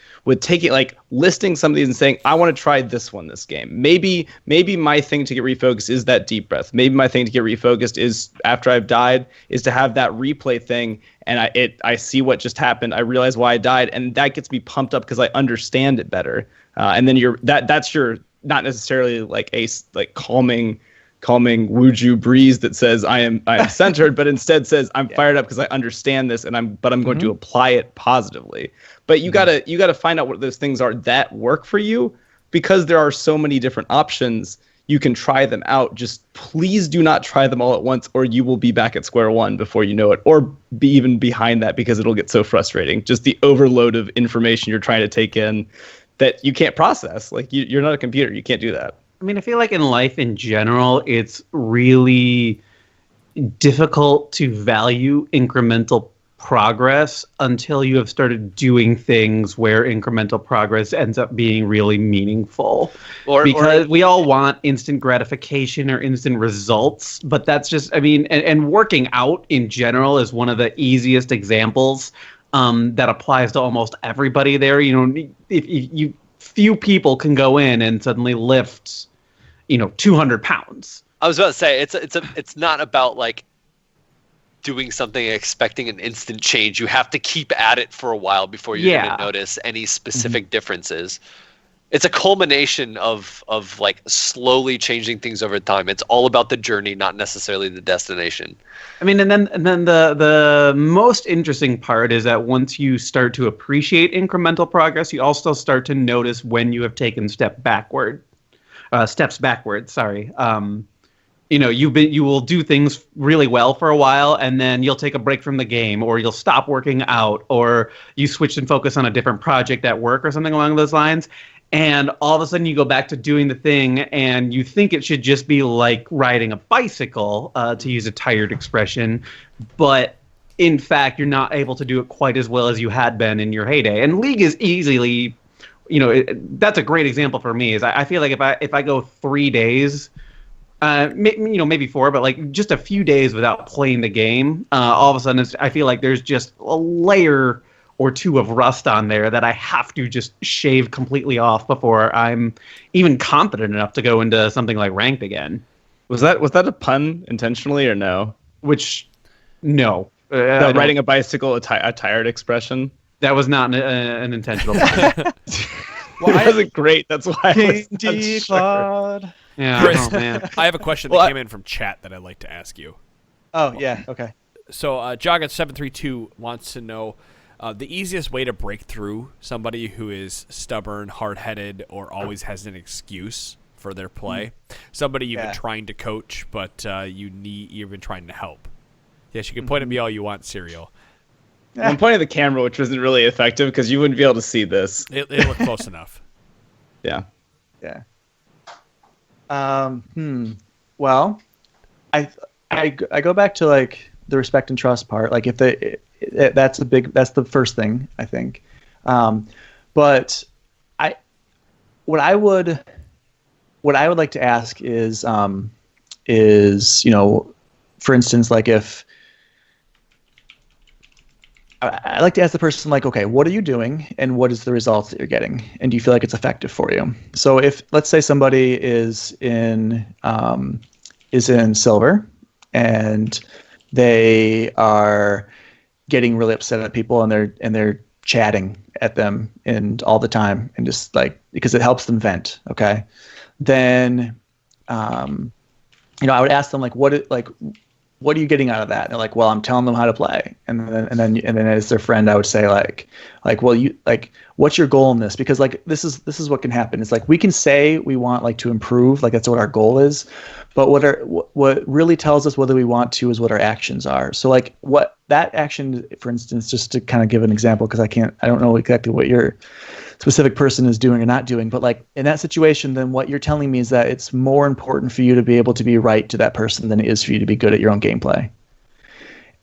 taking, like, listing some of these and saying, I want to try this one this game. Maybe my thing to get refocused is that deep breath. Maybe my thing to get refocused is, after I've died, is to have that replay thing, and I see what just happened. I realize why I died, and that gets me pumped up because I understand it better. And then that's your, not necessarily like a calming wuju breeze that says I am centered, but instead says I'm fired up because I understand this, and I'm going to apply it positively. But you gotta find out what those things are that work for you, because there are so many different options. You can try them out. Just please do not try them all at once, or you will be back at square one before you know it, or be even behind that, because it'll get so frustrating. Just the overload of information you're trying to take in that you can't process. Like you're not a computer. You can't do that. I mean, I feel like in life in general, it's really difficult to value incremental progress until you have started doing things where incremental progress ends up being really meaningful. Because we all want instant gratification or instant results, but that's just, I mean, and working out in general is one of the easiest examples that applies to almost everybody there. If few people can go in and suddenly lift 200 pounds. I was about to say it's not about like doing something and expecting an instant change. You have to keep at it for a while before you're going to notice any specific differences. It's a culmination of like slowly changing things over time. It's all about the journey, not necessarily the destination. I mean, and then the most interesting part is that once you start to appreciate incremental progress, you also start to notice when you have taken steps backward. Sorry. You will do things really well for a while, and then you'll take a break from the game, or you'll stop working out, or you switch and focus on a different project at work or something along those lines. And all of a sudden you go back to doing the thing, and you think it should just be like riding a bicycle, to use a tired expression. But in fact, you're not able to do it quite as well as you had been in your heyday. And League is easily, that's a great example for me. Is I feel like if I go 3 days, maybe 4, but like just a few days without playing the game, all of a sudden I feel like there's just a layer or two of rust on there that I have to just shave completely off before I'm even confident enough to go into something like ranked again. Was that a pun intentionally or no? Which, no. Riding a bicycle, a tired expression? That was not an intentional pun. Well, it wasn't great. That's why I was Claude. Yeah, Chris, oh, man. I have a question that came in from chat that I'd like to ask you. Oh, yeah. Okay. So, Joggin732 wants to know the easiest way to break through somebody who is stubborn, hard-headed, or always has an excuse for their play. Somebody you've been trying to coach, but you've been trying to help. Yes, you can point at me all you want, Serial. I'm pointing at the camera, which wasn't really effective because you wouldn't be able to see this. It looked close enough. Yeah. Yeah. Well, I go back to like the respect and trust part. Like if that's the first thing I think. But what I would like to ask is for instance, like if I like to ask the person, like, okay, what are you doing and what is the results that you're getting? And do you feel like it's effective for you? So if, let's say somebody is in silver and they are getting really upset at people and they're chatting at them and all the time and just like, because it helps them vent. Okay. Then, I would ask them like, what are you getting out of that? And they're like, well, I'm telling them how to play. And then as their friend, I would say well, what's your goal in this? Because like, this is what can happen. It's like, we can say we want like to improve, like that's what our goal is. But what really tells us whether we want to is what our actions are. So like what that action, for instance, just to kind of give an example, because I don't know exactly what your specific person is doing or not doing, but like in that situation, then what you're telling me is that it's more important for you to be able to be right to that person than it is for you to be good at your own gameplay.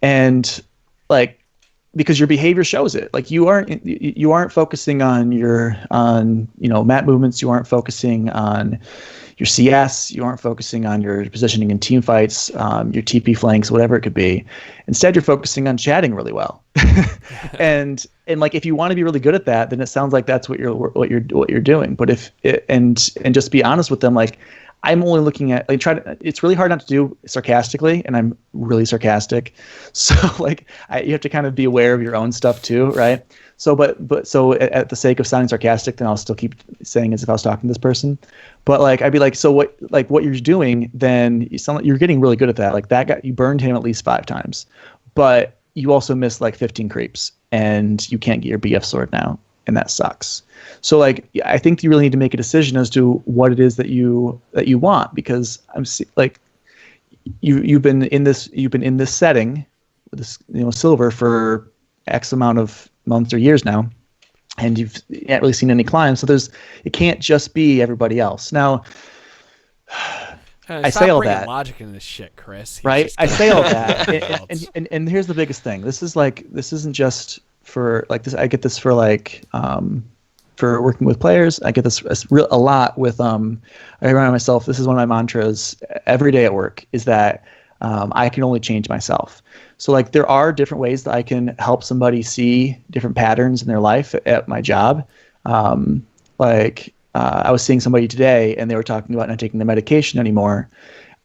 And like, because your behavior shows it. Like you aren't focusing on map movements. You aren't focusing on your CS. You aren't focusing on your positioning in team fights, your TP flanks, whatever it could be. Instead, you're focusing on chatting really well. and like if you want to be really good at that, then it sounds like that's what you're doing. But if it, and just be honest with them, like I'm only looking at like it's really hard not to do sarcastically, and I'm really sarcastic. So like you have to kind of be aware of your own stuff too, right? So so at the sake of sounding sarcastic, then I'll still keep saying as if I was talking to this person. But like I'd be like, so what you're doing, then you sound like you're getting really good at that. Like you burned him at least 5 times, but you also missed like 15 creeps, and you can't get your BF sword now, and that sucks. So like I think you really need to make a decision as to what it is that you want, because you've been in this setting with this silver for X amount of months or years now, and you haven't really seen any climb. So it can't just be everybody else. Now I say all that logic into this shit, Chris. Right? I say all that, and here's the biggest thing. This isn't just for like this. I get this for like for working with players. I get this a lot with I remind myself. This is one of my mantras every day at work. Is that I can only change myself. So like there are different ways that I can help somebody see different patterns in their life at my job. I was seeing somebody today and they were talking about not taking the medication anymore.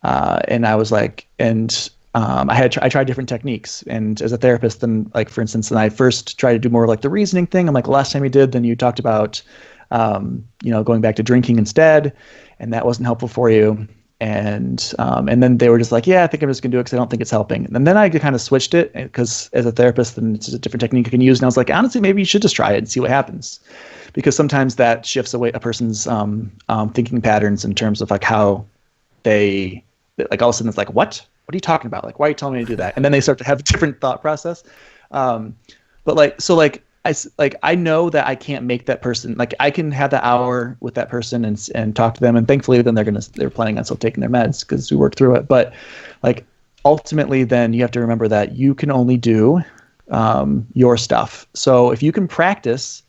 And I was like, I tried different techniques. And as a therapist, then like, for instance, I first tried to do more like the reasoning thing. I'm like, last time you did, then you talked about, going back to drinking instead, and that wasn't helpful for you. And then they were just like, yeah, I think I'm just gonna do it because I don't think it's helping. And then I kind of switched it because as a therapist, then it's a different technique I can use. And I was like, honestly, maybe you should just try it and see what happens, because sometimes that shifts away a person's thinking patterns in terms of like how they like all of a sudden it's like, what are you talking about? Like, why are you telling me to do that? And then they start to have a different thought process. I know that I can't make that person, like I can have the hour with that person and talk to them, and thankfully then they're planning on still taking their meds because we work through it. But like ultimately then you have to remember that you can only do your stuff. So if you can practice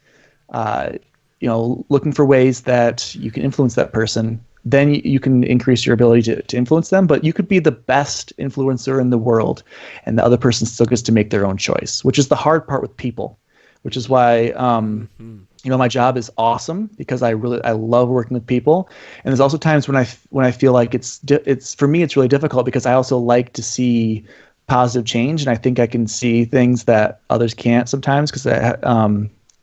looking for ways that you can influence that person, then you can increase your ability to influence them. But you could be the best influencer in the world and the other person still gets to make their own choice, which is the hard part with people. which is why my job is awesome because I love working with people. And there's also times when I feel like it's for me it's really difficult because I also like to see positive change, and I think I can see things that others can't sometimes because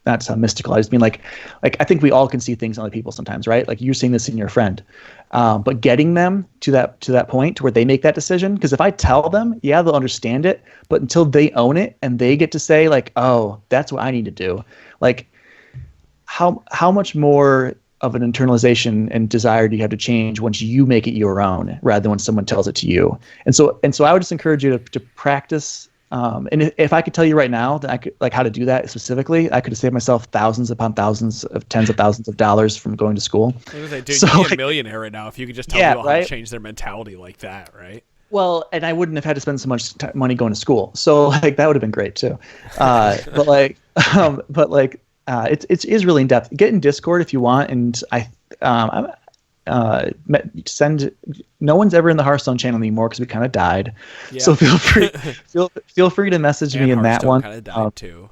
not to sound mystical. I just mean like I think we all can see things in other people sometimes, right? Like you're seeing this in your friend, but getting them to that point where they make that decision. Because if I tell them, yeah, they'll understand it, but until they own it and they get to say like, oh, that's what I need to do, like how much more of an internalization and desire do you have to change once you make it your own rather than when someone tells it to you? And so I would just encourage you to practice. And if I could tell you right now that I could like how to do that specifically, I could have saved myself thousands upon thousands of tens of thousands of dollars from going to school. Dude, so, you'd be a millionaire right now if you could just tell people how to change their mentality like that, right? Well, and I wouldn't have had to spend so much money going to school. So like that would have been great too. But it is really in depth. Get in Discord if you want, and no one's ever in the Hearthstone channel anymore because we kind of died. Yeah. So feel free to message me in that one. Kind of died too.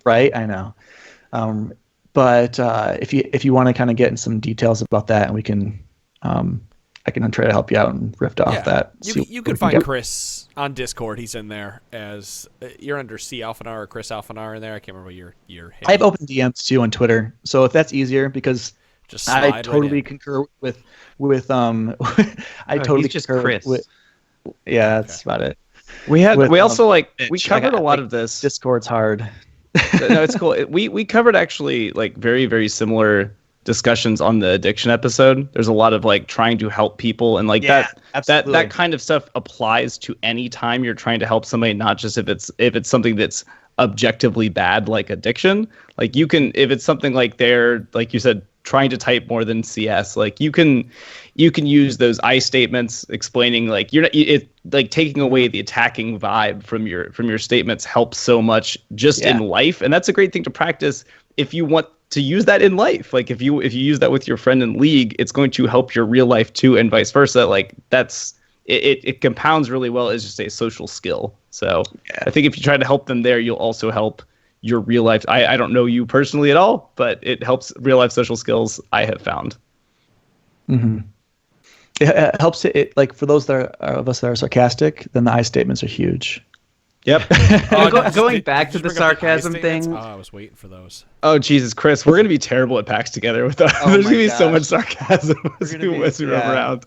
Right, I know. But if you want to kind of get in some details about that, and we can, I can try to help you out and riff off that. You can find Chris on Discord. He's in there as you're under C Alphenaar or Chris Alphenaar in there. I can't remember your. I have open DMs too on Twitter, so if that's easier because. Just I totally concur with I totally just concur Chris. Yeah, that's about it. We covered a lot of this. Discord's hard. No, it's cool. We covered actually like very, very similar discussions on the addiction episode. There's a lot of like trying to help people, and like that kind of stuff applies to any time you're trying to help somebody, not just if it's something that's objectively bad like addiction. Like you can, if it's something like they're, like you said, trying to type more than CS, like you can use those I statements explaining like like taking away the attacking vibe from your statements helps so much just in life. And that's a great thing to practice if you want to use that in life. Like if you use that with your friend in League, it's going to help your real life too, and vice versa. Like that's it compounds really well as just a social skill. So I think if you try to help them there, you'll also help your real life. I don't know you personally at all, but it helps real life social skills, I have found. Mm-hmm. It helps it like for those of us that are sarcastic, then the I statements are huge. Yep. Going back to the sarcasm thing. Oh, I was waiting for those. Oh Jesus, Chris, we're gonna be terrible at PAX together with us. There's gonna be so much sarcasm as we move around.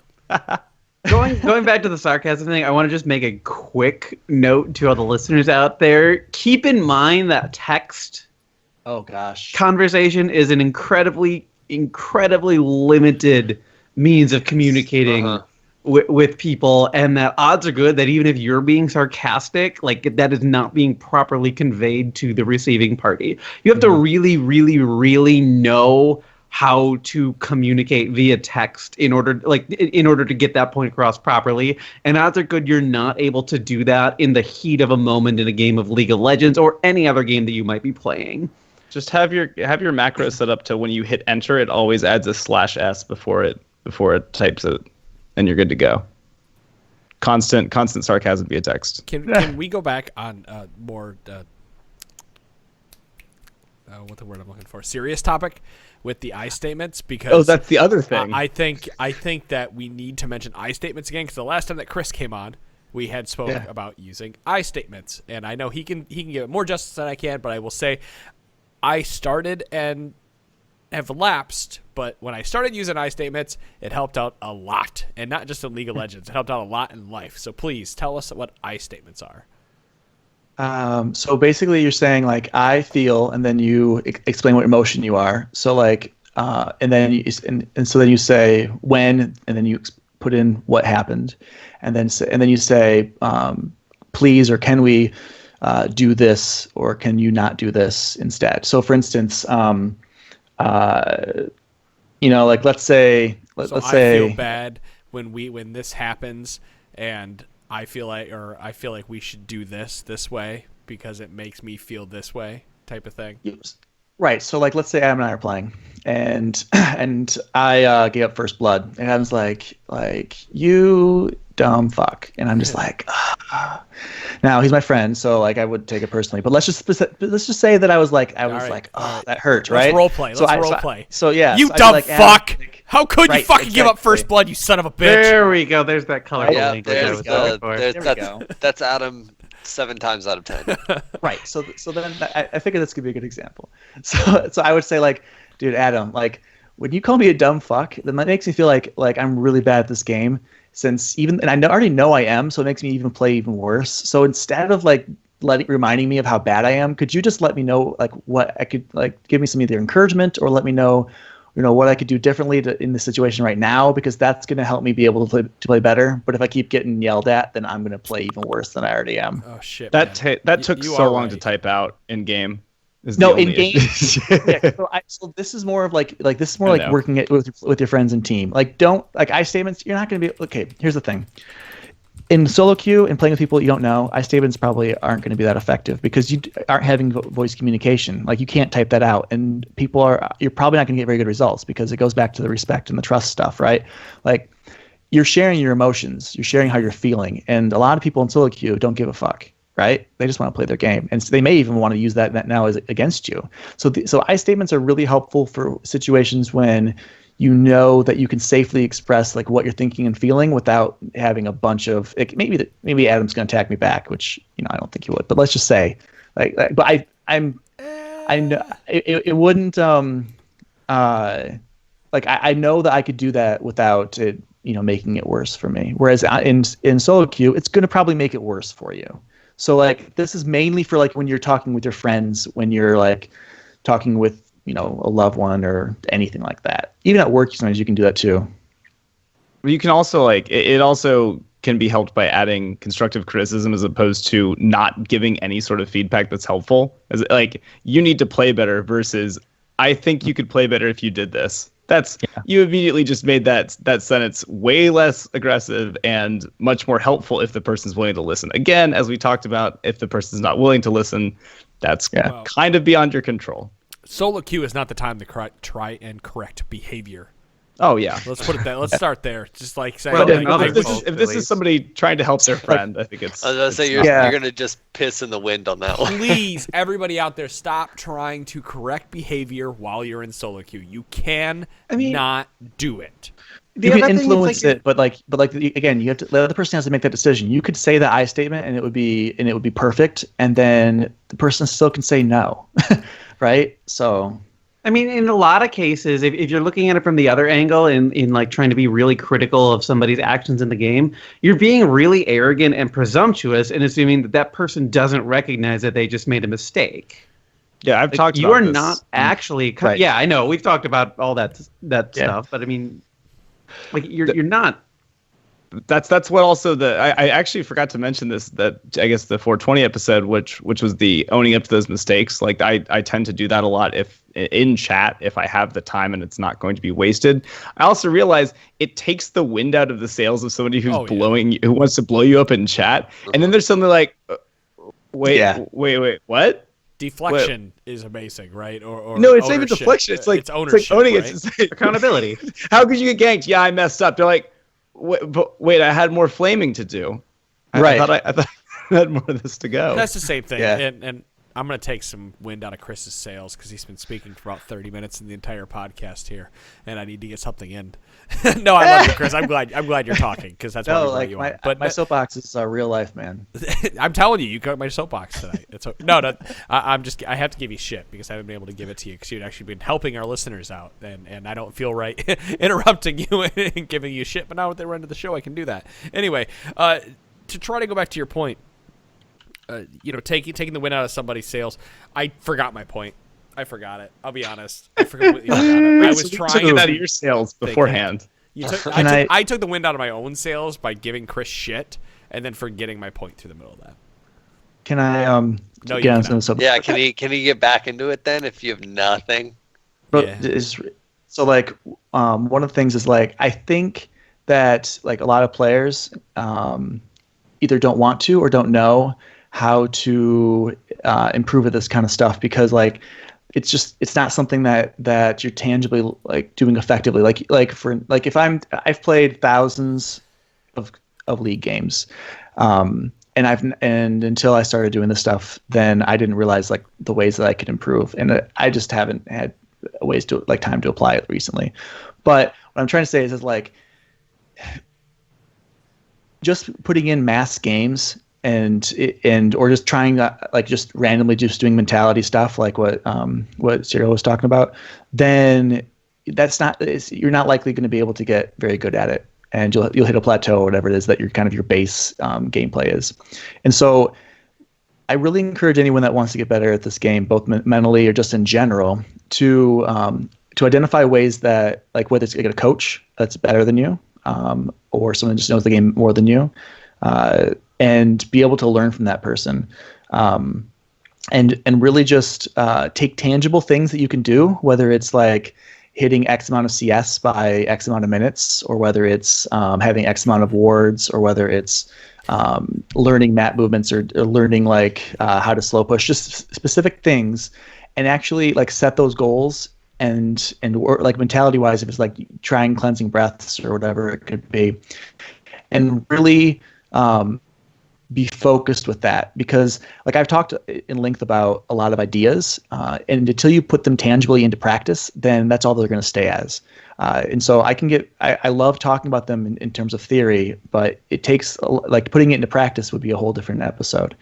Going back to the sarcasm thing, I want to just make a quick note to all the listeners out there. Keep in mind that text conversation is an incredibly limited means of communicating with people, and that odds are good that even if you're being sarcastic, like that is not being properly conveyed to the receiving party. You have to really, really, really know how to communicate via text in order to get that point across properly. And odds are good you're not able to do that in the heat of a moment in a game of League of Legends or any other game that you might be playing. Just have your macro set up to when you hit enter, it always adds a /s before it types it, and you're good to go. Constant sarcasm via text. Can we go back on more what the word I'm looking for? Serious topic with the I statements, because that's the other thing. I think that we need to mention I statements again, because the last time that Chris came on, we had spoke about using I statements, and I know he can give it more justice than I can, but I will say I started and have lapsed, but when I started using I statements, it helped out a lot, and not just in League of Legends. It helped out a lot in life. So please tell us what I statements are. So basically you're saying like I feel, and then you explain what emotion you are. So like, and then so then you say when, and then you put in what happened, and then you say, please, or can we do this, or can you not do this instead? So for instance, like let's say I feel bad when this happens, and I feel like we should do this way because it makes me feel this way, type of thing. Right. So like, let's say Adam and I are playing, and I gave up first blood, and Adam's like you dumb fuck. And I'm just like, Now he's my friend, so like I would take it personally. But let's just say that I was like, that hurt, right? Let's role play. Let's role play. So yeah, you so dumb like, fuck! How could you fucking give up exactly. first blood, you son of a bitch? There we go. There's that colorful Yeah, language I was looking for. that's Adam 7 times out of 10. Right. So then I figured this could be a good example. So I would say like, dude, Adam, like when you call me a dumb fuck, then that makes me feel like I'm really bad at this game. And I already know I am, so it makes me even play even worse. So instead of like reminding me of how bad I am, could you just let me know like what I could like give me some either encouragement or let me know, what I could do differently in the situation right now, because that's going to help me be able to play better. But if I keep getting yelled at, then I'm going to play even worse than I already am. Oh shit! That took you so are long right. to type out in game. No, in game. Yeah, so this is more of like this is more like working it with your friends and team. Like I statements. You're not going to be okay. Here's the thing. In solo queue and playing with people you don't know, I statements probably aren't going to be that effective because you aren't having voice communication. Like you can't type that out, and you're probably not going to get very good results because it goes back to the respect and the trust stuff, right? Like you're sharing your emotions, you're sharing how you're feeling, and a lot of people in solo queue don't give a fuck. Right? They just want to play their game. And so they may even want to use that now as against you. So I statements are really helpful for situations when you know that you can safely express like what you're thinking and feeling without having a bunch of maybe Adam's going to attack me back, which I don't think he would. But let's just say but I know it wouldn't I know that I could do that without it making it worse for me. Whereas in solo queue, it's going to probably make it worse for you. So like this is mainly for like when you're talking with your friends, when you're like talking with a loved one or anything like that. Even at work, sometimes you can do that too. You can also it also can be helped by adding constructive criticism as opposed to not giving any sort of feedback that's helpful. As like you need to play better versus I think you could play better if you did this. You immediately just made that sentence way less aggressive and much more helpful if the person's willing to listen. Again, as we talked about, if the person's not willing to listen, that's kind of beyond your control. Solo queue is not the time to try and correct behavior. Oh yeah, let's put it there. Let's start there. Just like saying, if this is somebody trying to help their friend, I think it's. I was gonna say you're gonna just piss in the wind on that one. Please, everybody out there, stop trying to correct behavior while you're in solo queue. You can not do it. You can influence it, but again, you have to. The other person has to make that decision. You could say the I statement, and it would be perfect, and then the person still can say no, right? So. I mean, in a lot of cases, if you're looking at it from the other angle in like trying to be really critical of somebody's actions in the game, you're being really arrogant and presumptuous and assuming that person doesn't recognize that they just made a mistake. Yeah, I've talked about this. You are this. not actually... Right. Yeah, I know. We've talked about all that stuff, but I mean, like you're not... That's what also I actually forgot to mention this, that I guess the 420 episode, which was the owning up to those mistakes. Like I tend to do that a lot if in chat, if I have the time and it's not going to be wasted. I also realize it takes the wind out of the sails of somebody who's who wants to blow you up in chat. And then there's something like, wait, what? Deflection is amazing, right? Or no, it's not even deflection. It's like it's ownership, it's like owning right? It's like, accountability. How could you get ganked? Yeah, I messed up. They're like, wait, I had more flaming to do. I thought I had more of this to go. That's the same thing. Yeah. And I'm going to take some wind out of Chris's sails because he's been speaking for about 30 minutes in the entire podcast here, and I need to get something in. No, I love you, Chris. I'm glad you're talking because that's why you are. But my soapbox is real life, man. I'm telling you got my soapbox tonight. I have to give you shit because I haven't been able to give it to you because you've actually been helping our listeners out, and I don't feel right interrupting you and giving you shit. But now at the end of the show, I can do that anyway. To try to go back to your point. Taking the wind out of somebody's sails. I forgot my point. I forgot it. I'll be honest. I completely forgot it. I was trying to get out of your sails beforehand. I took the wind out of my own sails by giving Chris shit and then forgetting my point through the middle of that. Can I no, get on some subject? Yeah, can he get back into it then if you have nothing? But so like one of the things is like I think that like a lot of players either don't want to or don't know how to improve at this kind of stuff because like it's not something that you're tangibly like doing effectively like if I've played thousands of of league games. And until I started doing this stuff, then I didn't realize like the ways that I could improve, and I just haven't had ways to like time to apply it recently. But what I'm trying to say is like just putting in mass games and or just trying like just randomly just doing mentality stuff like what Cyril was talking about, then you're not likely going to be able to get very good at it. And you'll hit a plateau or whatever it is that your base gameplay is. And so I really encourage anyone that wants to get better at this game, both mentally or just in general, to identify ways that, like whether it's like a coach that's better than you, or someone just knows the game more than you, and be able to learn from that person. And really just take tangible things that you can do, whether it's like hitting X amount of CS by X amount of minutes, or whether it's having X amount of wards, or whether it's learning map movements, or learning like how to slow push, just specific things, and actually like set those goals and work, like mentality wise, if it's like trying cleansing breaths or whatever it could be, and really be focused with that. Because like I've talked in length about a lot of ideas, and until you put them tangibly into practice, then that's all they're going to stay as. And so I love talking about them in terms of theory, but it takes like putting it into practice would be a whole different episode.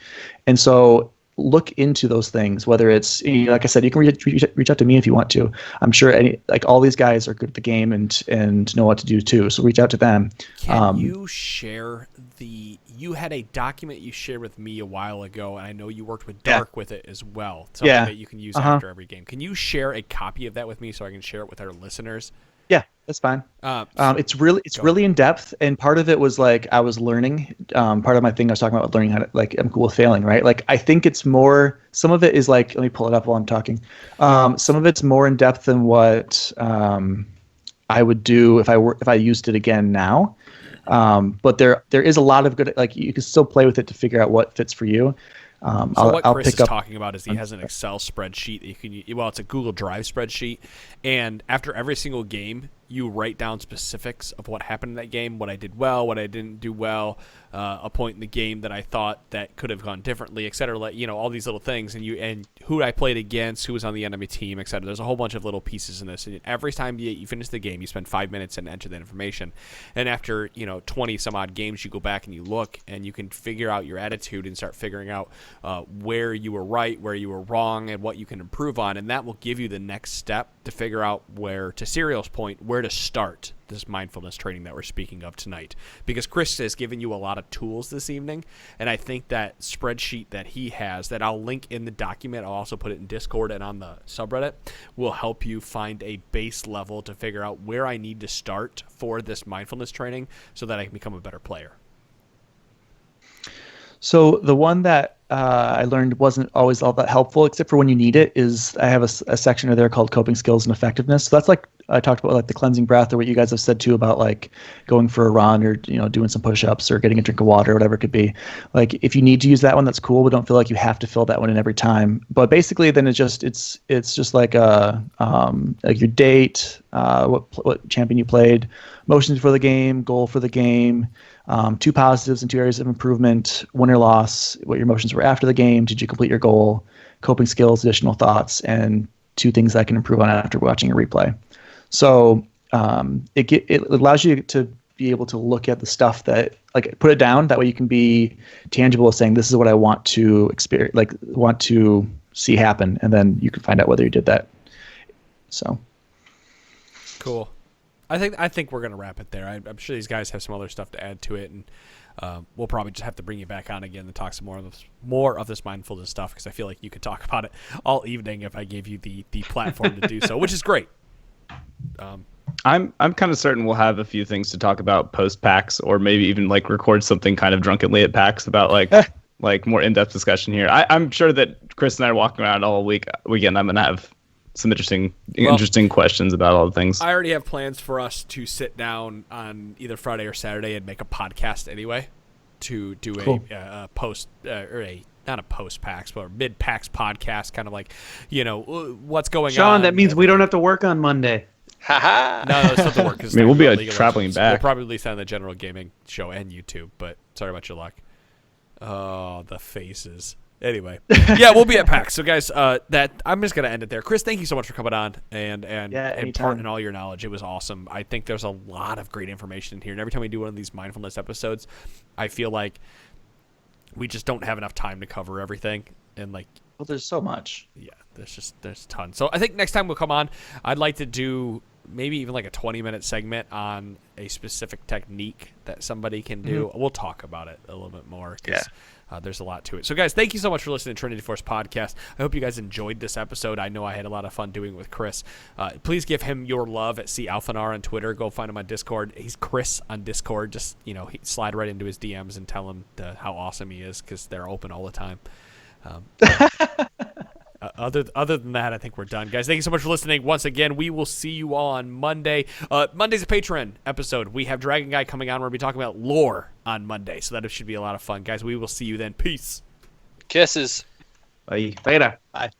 And so look into those things, whether it's, like I said, you can reach out to me if you want to. I'm sure like all these guys are good at the game and know what to do too. So reach out to them. Can you share you had a document you shared with me a while ago, and I know you worked with Dark with it as well. Something that you can use after every game. Can you share a copy of that with me so I can share it with our listeners? Yeah, that's fine. It's really in depth, and part of it was like I was learning. Part of my thing I was talking about learning how to, like, I'm cool with failing, right? Like I think it's more. Some of it is like, let me pull it up while I'm talking. Some of it's more in depth than what I would do if I used it again now. But there is a lot of good, like you can still play with it to figure out what fits for you. What Chris is talking about is he has an Excel spreadsheet that you can. Well, it's a Google Drive spreadsheet, and after every single game, you write down specifics of what happened in that game, what I did well, what I didn't do well, a point in the game that I thought that could have gone differently, et cetera. Like, all these little things, and who I played against, who was on the enemy team, et cetera. There's a whole bunch of little pieces in this, and every time you finish the game, you spend 5 minutes and enter that information. And after 20 some odd games, you go back and you look, and you can figure out your attitude and start figuring out where you were right, where you were wrong, and what you can improve on, and that will give you the next step to figure out where, to Serial's point, where to start this mindfulness training that we're speaking of tonight. Because Chris has given you a lot of tools this evening, and I think that spreadsheet that he has, that I'll link in the document, I'll also put it in Discord and on the subreddit, will help you find a base level to figure out where I need to start for this mindfulness training so that I can become a better player. So the one that I learned wasn't always all that helpful, except for when you need it, is I have a section in there called coping skills and effectiveness. So that's like I talked about, like the cleansing breath, or what you guys have said too about like going for a run, or doing some push-ups, or getting a drink of water, or whatever it could be. Like if you need to use that one, that's cool, but don't feel like you have to fill that one in every time. But basically, then it's just like like your date, what champion you played, motions for the game, goal for the game. 2 positives and 2 areas of improvement, win or loss, what your emotions were after the game, did you complete your goal, coping skills, additional thoughts, and 2 things I can improve on after watching a replay. So it allows you to be able to look at the stuff that, like, put it down, that way you can be tangible of saying, this is what I want to experience, like want to see happen, and then you can find out whether you did that. So cool. I think we're going to wrap it there. I'm sure these guys have some other stuff to add to it, and we'll probably just have to bring you back on again to talk some more of this mindfulness stuff, because I feel like you could talk about it all evening if I gave you the platform to do so, which is great. I'm kind of certain we'll have a few things to talk about post PAX, or maybe even like record something kind of drunkenly at PAX about like more in-depth discussion here. I'm sure that Chris and I are walking around all weekend. I'm gonna have some interesting questions about all the things. I already have plans for us to sit down on either Friday or Saturday and make a podcast anyway, to do cool. a post or a not a post PAX, but a mid PAX podcast, kind of like what's going on. Sean, that means we don't have to work on Monday. Haha. No, it's not the work. 'Cause I mean, we'll be League of traveling Legends. back. We'll probably release that on the general gaming show and YouTube, but sorry about your luck. Oh, the faces. Anyway, yeah, we'll be at PAX. So, guys, that I'm just gonna end it there. Chris, thank you so much for coming on and anytime. imparting all your knowledge. It was awesome. I think there's a lot of great information in here, and every time we do one of these mindfulness episodes, I feel like we just don't have enough time to cover everything. And like, Well, there's so much. yeah, there's tons. So I think next time we'll come on, I'd like to do maybe even like a 20-minute segment on a specific technique that somebody can do. We'll talk about it a little bit more because there's a lot to it. So guys, thank you so much for listening to Trinity Force Podcast. I hope you guys enjoyed this episode. I know I had a lot of fun doing it with Chris. Please give him your love at Alphenaar on Twitter. Go find him on Discord. He's Chris on Discord. Just, slide right into his DMs and tell him how awesome he is because they're open all the time. Other than that, I think we're done, guys. Thank you so much for listening. Once again, we will see you all on Monday. Monday's a Patreon episode. We have Dragon Guy coming on. We're going to be talking about lore on Monday, so that should be a lot of fun, guys. We will see you then. Peace. Kisses. Bye. Later. Bye.